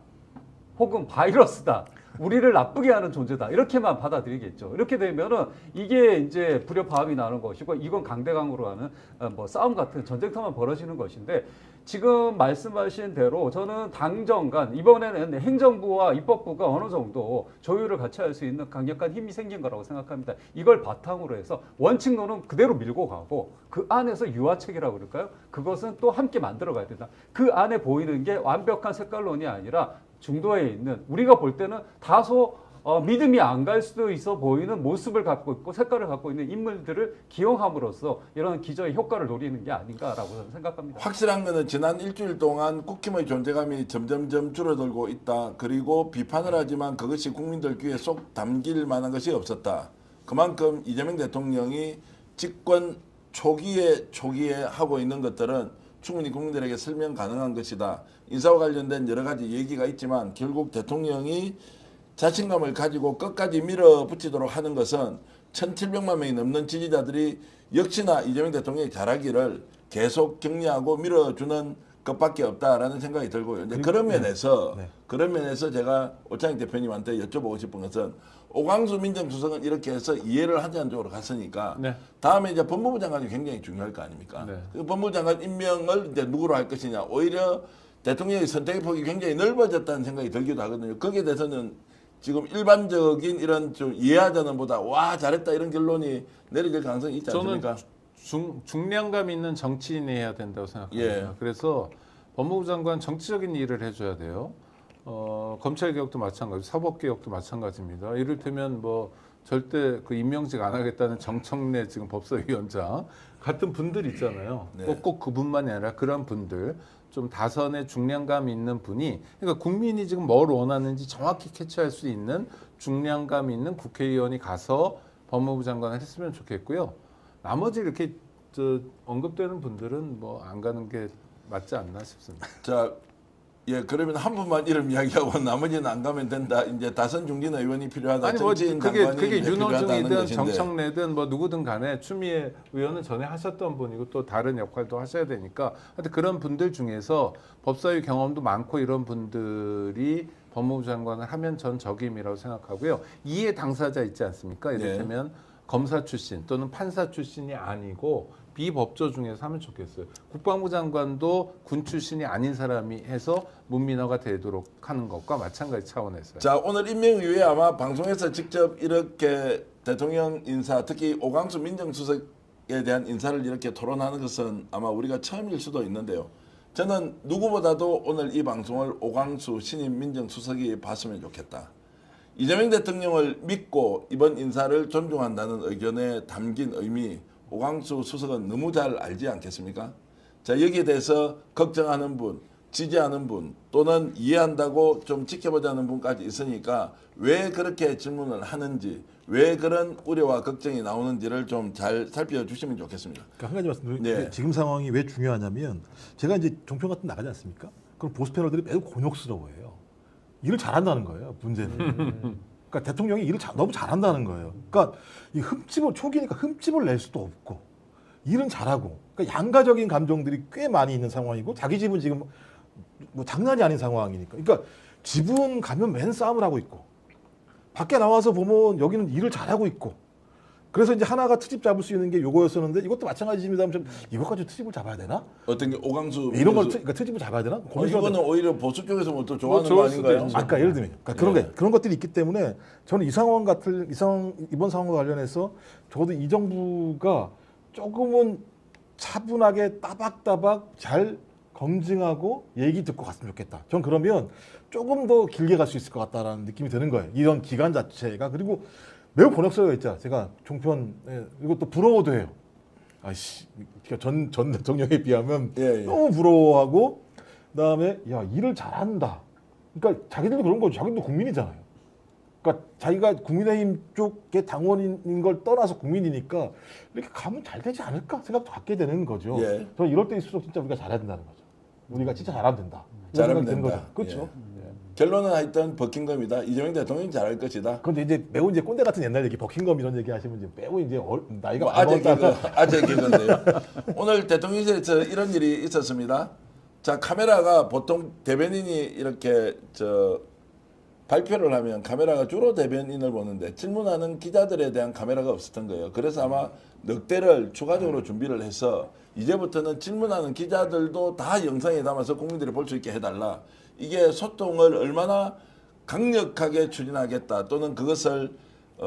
혹은 바이러스다. 우리를 나쁘게 하는 존재다. 이렇게만 받아들이겠죠. 이렇게 되면은 이게 이제 불협화음이 나는 것이고 이건 강대강으로 하는 뭐 싸움 같은 전쟁터만 벌어지는 것인데 지금 말씀하신 대로 저는 당정 간 이번에는 행정부와 입법부가 어느 정도 조율을 같이 할 수 있는 강력한 힘이 생긴 거라고 생각합니다. 이걸 바탕으로 해서 원칙론은 그대로 밀고 가고 그 안에서 유화책이라고 그럴까요? 그것은 또 함께 만들어 가야 된다. 그 안에 보이는 게 완벽한 색깔론이 아니라 중도에 있는 우리가 볼 때는 다소 믿음이 안 갈 수도 있어 보이는 모습을 갖고 있고 색깔을 갖고 있는 인물들을 기용함으로써 이런 기저의 효과를 노리는 게 아닌가라고 저는 생각합니다. 확실한 거는 지난 일주일 동안 국힘의 존재감이 점점점 줄어들고 있다. 그리고 비판을 하지만 그것이 국민들 귀에 쏙 담길 만한 것이 없었다. 그만큼 이재명 대통령이 집권 초기에 하고 있는 것들은 충분히 국민들에게 설명 가능한 것이다. 인사와 관련된 여러 가지 얘기가 있지만 결국 대통령이 자신감을 가지고 끝까지 밀어붙이도록 하는 것은 1,700만 명이 넘는 지지자들이 역시나 이재명 대통령이 잘하기를 계속 격려하고 밀어주는 것밖에 없다라는 생각이 들고요. 이제 그런 면에서 제가 오창익 대표님한테 여쭤보고 싶은 것은 오광수 민정수석은 이렇게 해서 이해를 하자는 쪽으로 갔으니까 네. 다음에 이제 법무부 장관이 굉장히 중요할 거 아닙니까? 네. 그 법무부 장관 임명을 이제 누구로 할 것이냐. 오히려 대통령의 선택의 폭이 굉장히 넓어졌다는 생각이 들기도 하거든요. 거기에 대해서는 지금 일반적인 이런 좀 이해하자는 보다 와 잘했다 이런 결론이 내려질 가능성이 있지 않습니까? 저는 중량감 있는 정치인이 해야 된다고 생각합니다. 예. 그래서 법무부 장관 정치적인 일을 해줘야 돼요. 검찰 개혁도 마찬가지, 사법 개혁도 마찬가지입니다. 이를테면 뭐 절대 그 임명직 안 하겠다는 정청래 지금 법사위원장 같은 분들 있잖아요. 네. 꼭 그분만이 아니라 그런 분들. 좀 다선의 중량감 있는 분이, 그러니까 국민이 지금 뭘 원하는지 정확히 캐치할 수 있는 중량감 있는 국회의원이 가서 법무부 장관을 했으면 좋겠고요. 나머지 이렇게 언급되는 분들은 뭐 안 가는 게 맞지 않나 싶습니다. 자, 예, 그러면 한 분만 이름 이야기하고 나머지는 안 가면 된다. 이제 다선 중진 의원이 필요하다. 아니 뭐 정치인 그게 장관이 필요하다는 윤호중이든 것인데. 정청래든 뭐 누구든 간에 추미애 의원은 전에 하셨던 분이고 또 다른 역할도 하셔야 되니까 하여튼 그런 분들 중에서 법사위 경험도 많고 이런 분들이 법무부 장관을 하면 전 적임이라고 생각하고요. 이해 당사자 있지 않습니까? 이를테면 검사 출신 또는 판사 출신이 아니고 비법조 중에서 하면 좋겠어요. 국방부 장관도 군 출신이 아닌 사람이 해서 문민화가 되도록 하는 것과 마찬가지 차원에서요. 자, 오늘 임명 이후에 아마 방송에서 직접 이렇게 대통령 인사, 특히 오광수 민정수석에 대한 인사를 이렇게 토론하는 것은 아마 우리가 처음일 수도 있는데요. 저는 누구보다도 오늘 이 방송을 오광수 신임 민정수석이 봤으면 좋겠다. 이재명 대통령을 믿고 이번 인사를 존중한다는 의견에 담긴 의미, 오광수 수석은 너무 잘 알지 않겠습니까? 자, 여기에 대해서 걱정하는 분, 지지하는 분, 또는 이해한다고 좀 지켜보자는 분까지 있으니까 왜 그렇게 질문을 하는지, 왜 그런 우려와 걱정이 나오는지를 좀 잘 살펴주시면 좋겠습니다. 그러니까 한 가지 말씀드리면 네. 지금 상황이 왜 중요하냐면 제가 이제 종편 같은 데 나가지 않습니까? 그럼 보수 패널들이 매우 곤욕스러워해요. 일을 잘한다는 거예요. 문제는. 그러니까 대통령이 일을 너무 잘한다는 거예요. 그러니까 이 초기니까 흠집을 낼 수도 없고 일은 잘하고 그러니까 양가적인 감정들이 꽤 많이 있는 상황이고 자기 집은 지금 뭐 장난이 아닌 상황이니까. 그러니까 집은 가면 맨 싸움을 하고 있고 밖에 나와서 보면 여기는 일을 잘하고 있고 그래서 이제 하나가 트집 잡을 수 있는 게 요거였었는데 이것도 마찬가지입니다. 이것까지 트집을 잡아야 되나? 어떤 게 오광수 이런 걸 그러니까 트집을 잡아야 되나? 이거는 오히려 보수 쪽에서 뭐 또 좋아하는 좋을 거 수도 아닌가요? 있죠. 아까 예를 들면 그러니까 그런 것들이 있기 때문에 저는 이번 상황과 관련해서 적어도 이 정부가 조금은 차분하게 따박따박 잘 검증하고 얘기 듣고 갔으면 좋겠다. 전 그러면 조금 더 길게 갈 수 있을 것 같다라는 느낌이 드는 거예요. 이런 기간 자체가. 그리고 매우 곤혹스러워했죠. 제가 종편 이거 또 부러워도 해요. 아이씨, 전 대통령에 비하면 예. 너무 부러워하고 그다음에 야 일을 잘한다. 그러니까 자기들도 그런 거죠. 자기도 국민이잖아요. 그러니까 자기가 국민의힘 쪽의 당원인 걸 떠나서 국민이니까 이렇게 가면 잘 되지 않을까 생각도 갖게 되는 거죠. 예. 저는 이럴 때일수록 진짜 우리가 잘해야 된다는 거죠. 우리가 진짜 잘하면 된다. 잘하면 이런 생각이 드는 된다. 거죠. 그렇죠. 예. 결론은 하여튼 버킹엄이다. 이재명 대통령이 잘할 것이다. 그런데 이제 매우 이제 꼰대 같은 옛날 얘기, 버킹엄 이런 얘기 하시면 이제 매우 이제 나이가 뭐 아재 많았다. 아재 개그인데요. 오늘 대통령실에서 이런 일이 있었습니다. 자, 카메라가 보통 대변인이 이렇게 발표를 하면 카메라가 주로 대변인을 보는데 질문하는 기자들에 대한 카메라가 없었던 거예요. 그래서 아마 넉 대를 추가적으로 준비를 해서 이제부터는 질문하는 기자들도 다 영상에 담아서 국민들이 볼 수 있게 해달라. 이게 소통을 얼마나 강력하게 추진하겠다 또는 그것을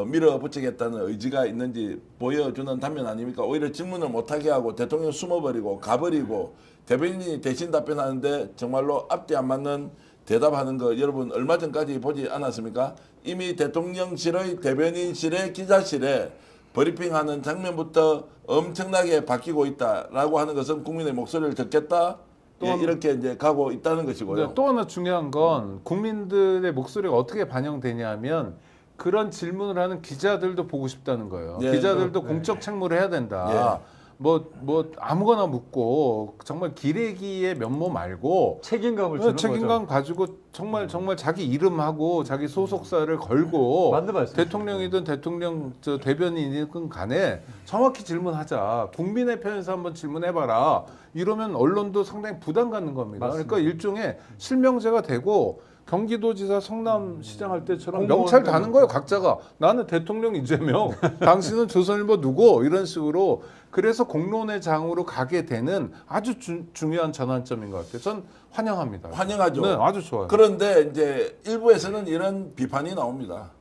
밀어붙이겠다는 의지가 있는지 보여주는 단면 아닙니까? 오히려 질문을 못하게 하고 대통령 숨어버리고 가버리고 대변인이 대신 답변하는데 정말로 앞뒤 안 맞는 대답하는 거 여러분 얼마 전까지 보지 않았습니까? 이미 대통령실의 대변인실의 기자실에 브리핑하는 장면부터 엄청나게 바뀌고 있다라고 하는 것은 국민의 목소리를 듣겠다. 예, 이렇게 이제 가고 있다는 것이고요. 근데 또 하나 중요한 건 국민들의 목소리가 어떻게 반영되냐면 그런 질문을 하는 기자들도 보고 싶다는 거예요. 예, 기자들도 공적 책무를 해야 된다. 뭐 아무거나 묻고 정말 기레기의 면모 말고 책임감을 주는 책임감 거죠. 가지고 정말 자기 이름하고 자기 소속사를 걸고 맞는 말씀이시죠. 대통령이든 대통령 대변인이든 간에 정확히 질문하자. 국민의 편에서 한번 질문해봐라. 이러면 언론도 상당히 부담 갖는 겁니다. 맞습니다. 그러니까 일종의 실명제가 되고 경기도지사 성남시장 할 때처럼 공무원 명찰 다는 거예요. 각자가. 나는 대통령 이재명, 당신은 조선일보 누구 이런 식으로. 그래서 공론의 장으로 가게 되는 아주 중요한 전환점인 것 같아요. 전 환영합니다. 환영하죠. 네, 아주 좋아요. 그런데 이제 일부에서는 이런 비판이 나옵니다.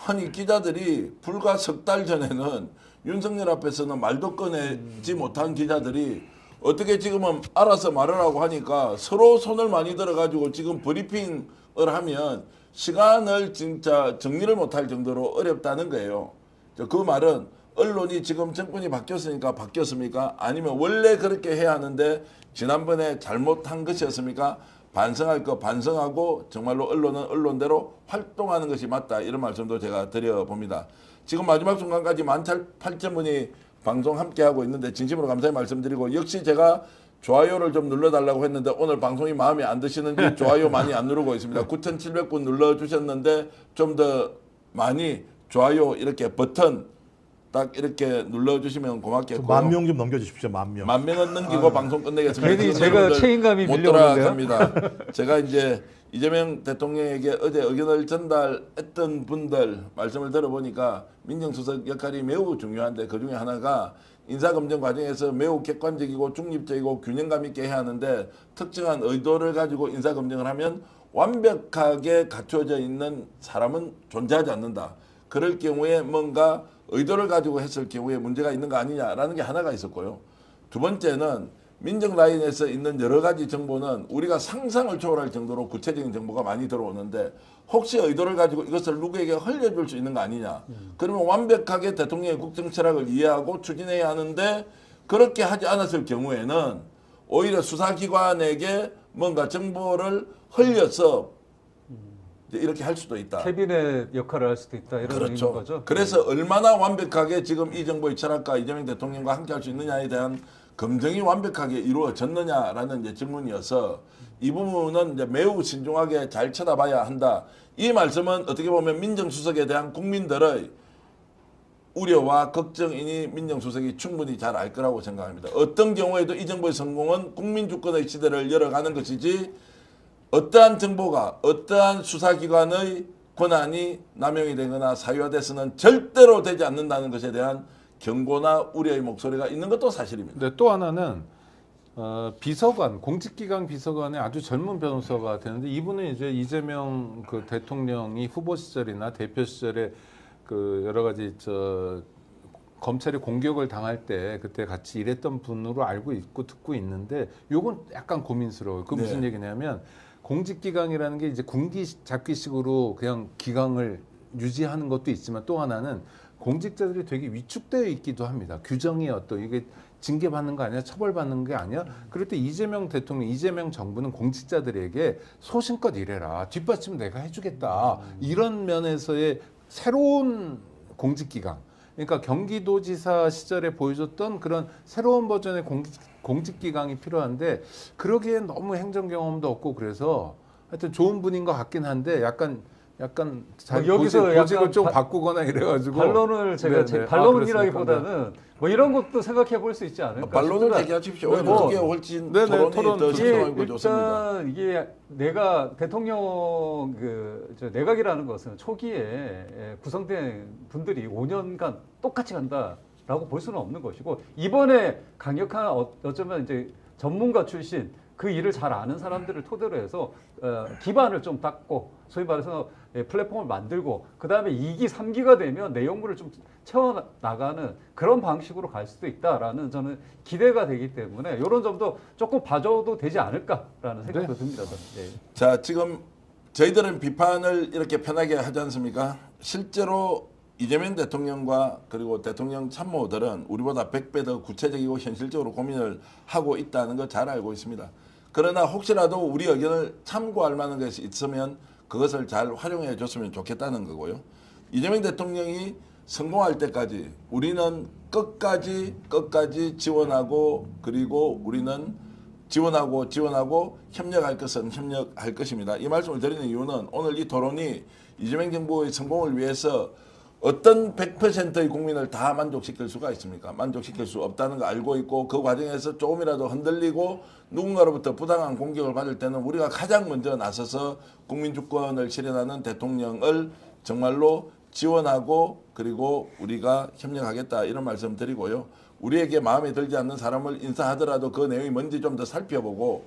아니 기자들이 불과 석 달 전에는 윤석열 앞에서는 말도 꺼내지 못한 기자들이 어떻게 지금은 알아서 말하라고 하니까 서로 손을 많이 들어가지고 지금 브리핑을 하면 시간을 진짜 정리를 못할 정도로 어렵다는 거예요. 그 말은 언론이 지금 정권이 바뀌었으니까 바뀌었습니까? 아니면 원래 그렇게 해야 하는데 지난번에 잘못한 것이었습니까? 반성할 거 반성하고 정말로 언론은 언론대로 활동하는 것이 맞다. 이런 말씀도 제가 드려봅니다. 지금 마지막 순간까지 18,000분이 방송 함께하고 있는데 진심으로 감사의 말씀드리고 역시 제가 좋아요를 좀 눌러달라고 했는데 오늘 방송이 마음에 안 드시는지 좋아요 많이 안 누르고 있습니다. 9,700분 눌러주셨는데 좀 더 많이 좋아요 이렇게 버튼 딱 이렇게 눌러주시면 고맙겠고요. 10,000명 좀 넘겨주십시오. 10,000명. 10,000명은 넘기고 방송 끝내겠습니다. 괜히 지금 제가 여러분들 책임감이 못 밀려오는데요. 돌아갑니다. 제가 이제 이재명 대통령에게 어제 의견을 전달했던 분들 말씀을 들어보니까 민정수석 역할이 매우 중요한데 그중에 하나가 인사검증 과정에서 매우 객관적이고 중립적이고 균형감 있게 해야 하는데 특정한 의도를 가지고 인사검증을 하면 완벽하게 갖춰져 있는 사람은 존재하지 않는다. 그럴 경우에 뭔가 의도를 가지고 했을 경우에 문제가 있는 거 아니냐라는 게 하나가 있었고요. 두 번째는 민정 라인에서 있는 여러 가지 정보는 우리가 상상을 초월할 정도로 구체적인 정보가 많이 들어오는데 혹시 의도를 가지고 이것을 누구에게 흘려줄 수 있는 거 아니냐. 그러면 완벽하게 대통령의 국정 철학을 이해하고 추진해야 하는데 그렇게 하지 않았을 경우에는 오히려 수사기관에게 뭔가 정보를 흘려서 이렇게 할 수도 있다. 캐비넷 역할을 할 수도 있다. 이런 그렇죠. 의미인 거죠. 그래서 얼마나 완벽하게 지금 이 정부의 철학과 이재명 대통령과 함께 할 수 있느냐에 대한 검증이 완벽하게 이루어졌느냐라는 이제 질문이어서 이 부분은 이제 매우 신중하게 잘 쳐다봐야 한다. 이 말씀은 어떻게 보면 민정수석에 대한 국민들의 우려와 걱정이니 민정수석이 충분히 잘 알 거라고 생각합니다. 어떤 경우에도 이 정부의 성공은 국민주권의 시대를 열어가는 것이지 어떠한 정보가 어떠한 수사기관의 권한이 남용이 되거나 사유화돼서는 절대로 되지 않는다는 것에 대한 경고나 우려의 목소리가 있는 것도 사실입니다. 근데 또 하나는 비서관, 공직기강 비서관의 아주 젊은 변호사가 되는데 이분은 이제 이재명 그 대통령이 후보 시절이나 대표 시절에 그 여러 가지 검찰이 공격을 당할 때 그때 같이 일했던 분으로 알고 있고 듣고 있는데 요건 약간 고민스러워요. 그 무슨 네. 얘기냐면 공직기강이라는 게 이제 군기 잡기식으로 그냥 기강을 유지하는 것도 있지만 또 하나는 공직자들이 되게 위축되어 있기도 합니다. 규정이 어떤 이게 징계받는 거 아니야? 처벌받는 게 아니야? 그럴 때 이재명 대통령, 이재명 정부는 공직자들에게 소신껏 일해라. 뒷받침 내가 해주겠다. 이런 면에서의 새로운 공직기강. 그러니까 경기도지사 시절에 보여줬던 그런 새로운 버전의 공직기강이 필요한데 그러기엔 너무 행정 경험도 없고 그래서 하여튼 좋은 분인 것 같긴 한데 약간 자기 여기서 보직을 약간 좀 바꾸거나 이래가지고 반론을 제가 네네. 반론이라기보다는 뭐 이런 것도 생각해 볼 수 있지 않을까 반론을 싶습니다. 얘기하십시오. 네, 오히려 뭐. 그게 훨씬 네네, 토론이 토론. 더 이게 신선하고 좋습니다. 일단 이게 내가 대통령 내각이라는 것은 초기에 구성된 분들이 5년간 똑같이 간다라고 볼 수는 없는 것이고 이번에 강력한 어쩌면 이제 전문가 출신 그 일을 잘 아는 사람들을 토대로 해서 기반을 좀 닦고 소위 말해서 플랫폼을 만들고 그다음에 2기, 3기가 되면 내용물을 좀 채워나가는 그런 방식으로 갈 수도 있다라는 저는 기대가 되기 때문에 이런 점도 조금 봐줘도 되지 않을까라는 생각도 듭니다. 저는. 네. 자, 지금 저희들은 비판을 이렇게 편하게 하지 않습니까? 실제로 이재명 대통령과 그리고 대통령 참모들은 우리보다 100배 더 구체적이고 현실적으로 고민을 하고 있다는 거 잘 알고 있습니다. 그러나 혹시라도 우리 의견을 참고할 만한 것이 있으면 그것을 잘 활용해 줬으면 좋겠다는 거고요. 이재명 대통령이 성공할 때까지 우리는 끝까지 지원하고 그리고 우리는 지원하고 협력할 것은 협력할 것입니다. 이 말씀을 드리는 이유는 오늘 이 토론이 이재명 정부의 성공을 위해서 어떤 100%의 국민을 다 만족시킬 수가 있습니까? 만족시킬 수 없다는 거 알고 있고 그 과정에서 조금이라도 흔들리고 누군가로부터 부당한 공격을 받을 때는 우리가 가장 먼저 나서서 국민 주권을 실현하는 대통령을 정말로 지원하고 그리고 우리가 협력하겠다 이런 말씀 드리고요. 우리에게 마음에 들지 않는 사람을 인사하더라도 그 내용이 뭔지 좀 더 살펴보고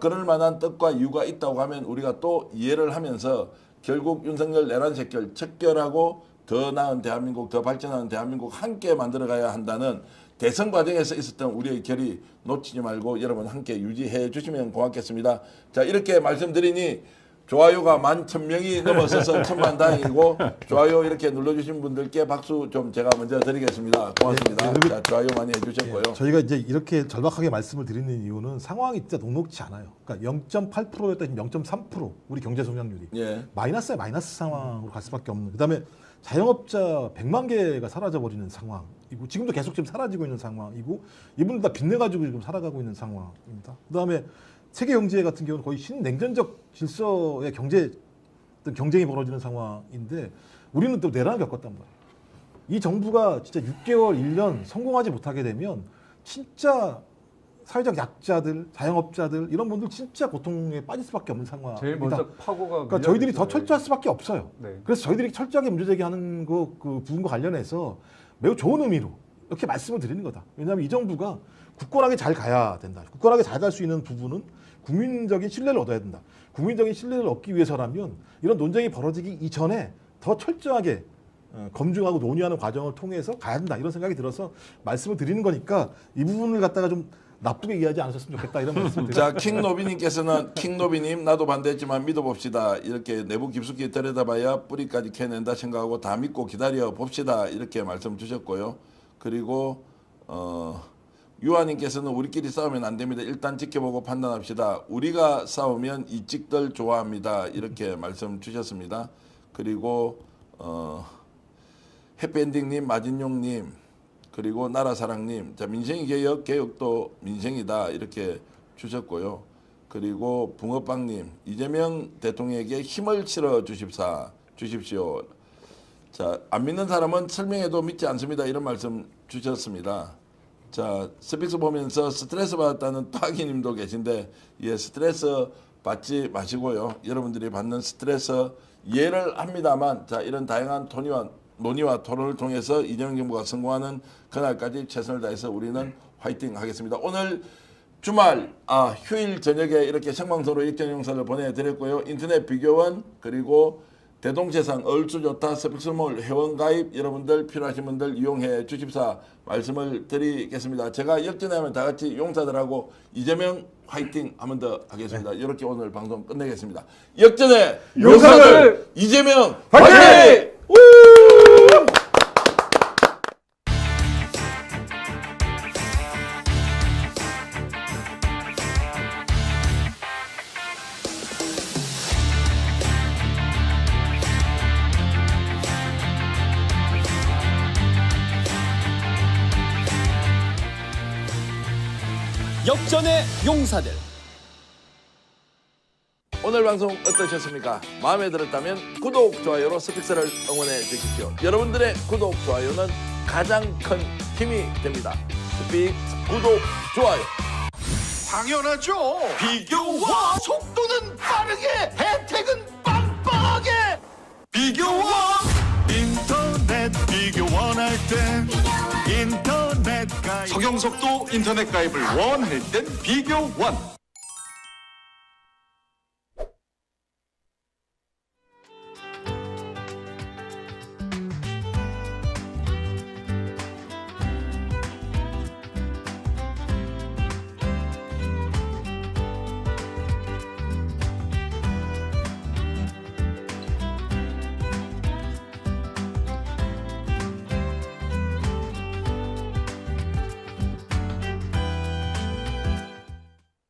그럴 만한 뜻과 이유가 있다고 하면 우리가 또 이해를 하면서 결국 윤석열 내란 새결 척결하고 더 나은 대한민국, 더 발전하는 대한민국 함께 만들어가야 한다는 대선 과정에서 있었던 우리의 결의 놓치지 말고 여러분 함께 유지해 주시면 고맙겠습니다. 자, 이렇게 말씀드리니 좋아요가 11,000명이 넘어서서 천만다행이고 좋아요 이렇게 눌러주신 분들께 박수 좀 제가 먼저 드리겠습니다. 고맙습니다. 네, 자, 좋아요 많이 해주셨고요. 저희가 이제 이렇게 절박하게 말씀을 드리는 이유는 상황이 진짜 녹록지 않아요. 그러니까 0.8%였다 지금 0.3% 우리 경제 성장률이 예. 마이너스에 마이너스 상황으로 갈 수밖에 없는. 그다음에 자영업자 100만 개가 사라져 버리는 상황이고 지금도 계속 지금 사라지고 있는 상황이고 이분들 다 빚내 가지고 지금 살아가고 있는 상황입니다. 그다음에 세계 경제 같은 경우는 거의 신냉전적 질서의 경쟁이 벌어지는 상황인데 우리는 또 내란을 겪었단 말이에요. 이 정부가 진짜 6개월, 1년 성공하지 못하게 되면 진짜 사회적 약자들, 자영업자들 이런 분들 진짜 고통에 빠질 수밖에 없는 상황입니다. 제일 먼저 파고가 그러니까 저희들이 더 철저할 수밖에 없어요. 네. 그래서 저희들이 철저하게 문제제기하는 그 부분과 관련해서 매우 좋은 의미로 이렇게 말씀을 드리는 거다. 왜냐하면 이 정부가 굳건하게 잘 가야 된다. 굳건하게 잘 갈 수 있는 부분은 국민적인 신뢰를 얻어야 된다. 국민적인 신뢰를 얻기 위해서라면 이런 논쟁이 벌어지기 이전에 더 철저하게 검증하고 논의하는 과정을 통해서 가야 된다. 이런 생각이 들어서 말씀을 드리는 거니까 이 부분을 갖다가 좀 나쁘게 이해하지 않으셨으면 좋겠다. 이런 말씀을 드립니다. 자, 킹노비님께서는 킹노비님 나도 반대했지만 믿어봅시다. 이렇게 내부 깊숙이 들여다봐야 뿌리까지 캐낸다 생각하고 다 믿고 기다려 봅시다. 이렇게 말씀 주셨고요. 그리고 유아님께서는 우리끼리 싸우면 안 됩니다. 일단 지켜보고 판단합시다. 우리가 싸우면 이찍들 좋아합니다. 이렇게 말씀 주셨습니다. 그리고 해피엔딩님, 마진용님, 그리고 나라사랑님, 자, 민생이 개혁도 민생이다 이렇게 주셨고요. 그리고 붕어빵님, 이재명 대통령에게 힘을 실어 주십시오. 자, 안 믿는 사람은 설명해도 믿지 않습니다. 이런 말씀 주셨습니다. 자, 스픽스 보면서 스트레스 받았다는 따기님도 계신데, 예, 스트레스 받지 마시고요. 여러분들이 받는 스트레스 이해를 합니다만, 자, 이런 다양한 논의와 토론을 통해서 이재명 정부가 성공하는 그날까지 최선을 다해서 우리는 화이팅 하겠습니다. 오늘 주말, 휴일 저녁에 이렇게 생방송으로 일정 영상을 보내드렸고요. 인터넷 비교원, 그리고 대동재상, 얼쑤좋다, 스픽스몰 회원가입 여러분들 필요하신 분들 이용해 주십사 말씀을 드리겠습니다. 제가 역전에 하면 다 같이 용사들하고 이재명 화이팅 한 번 더 하겠습니다. 이렇게 오늘 방송 끝내겠습니다. 역전의 용사들 이재명 화이팅! 역전의 용사들. 오늘 방송 어떠셨습니까? 마음에 들었다면 구독, 좋아요로 스픽스를 응원해 주십시오. 여러분들의 구독, 좋아요는 가장 큰 힘이 됩니다. 스픽스 구독, 좋아요. 당연하죠. 비교와 속도는 빠르게, 혜택은 빵빵하게. 비교와 인터넷 비교원 할 땐 인터넷 가입, 성형석도 인터넷 가입을 원할 땐 비교원.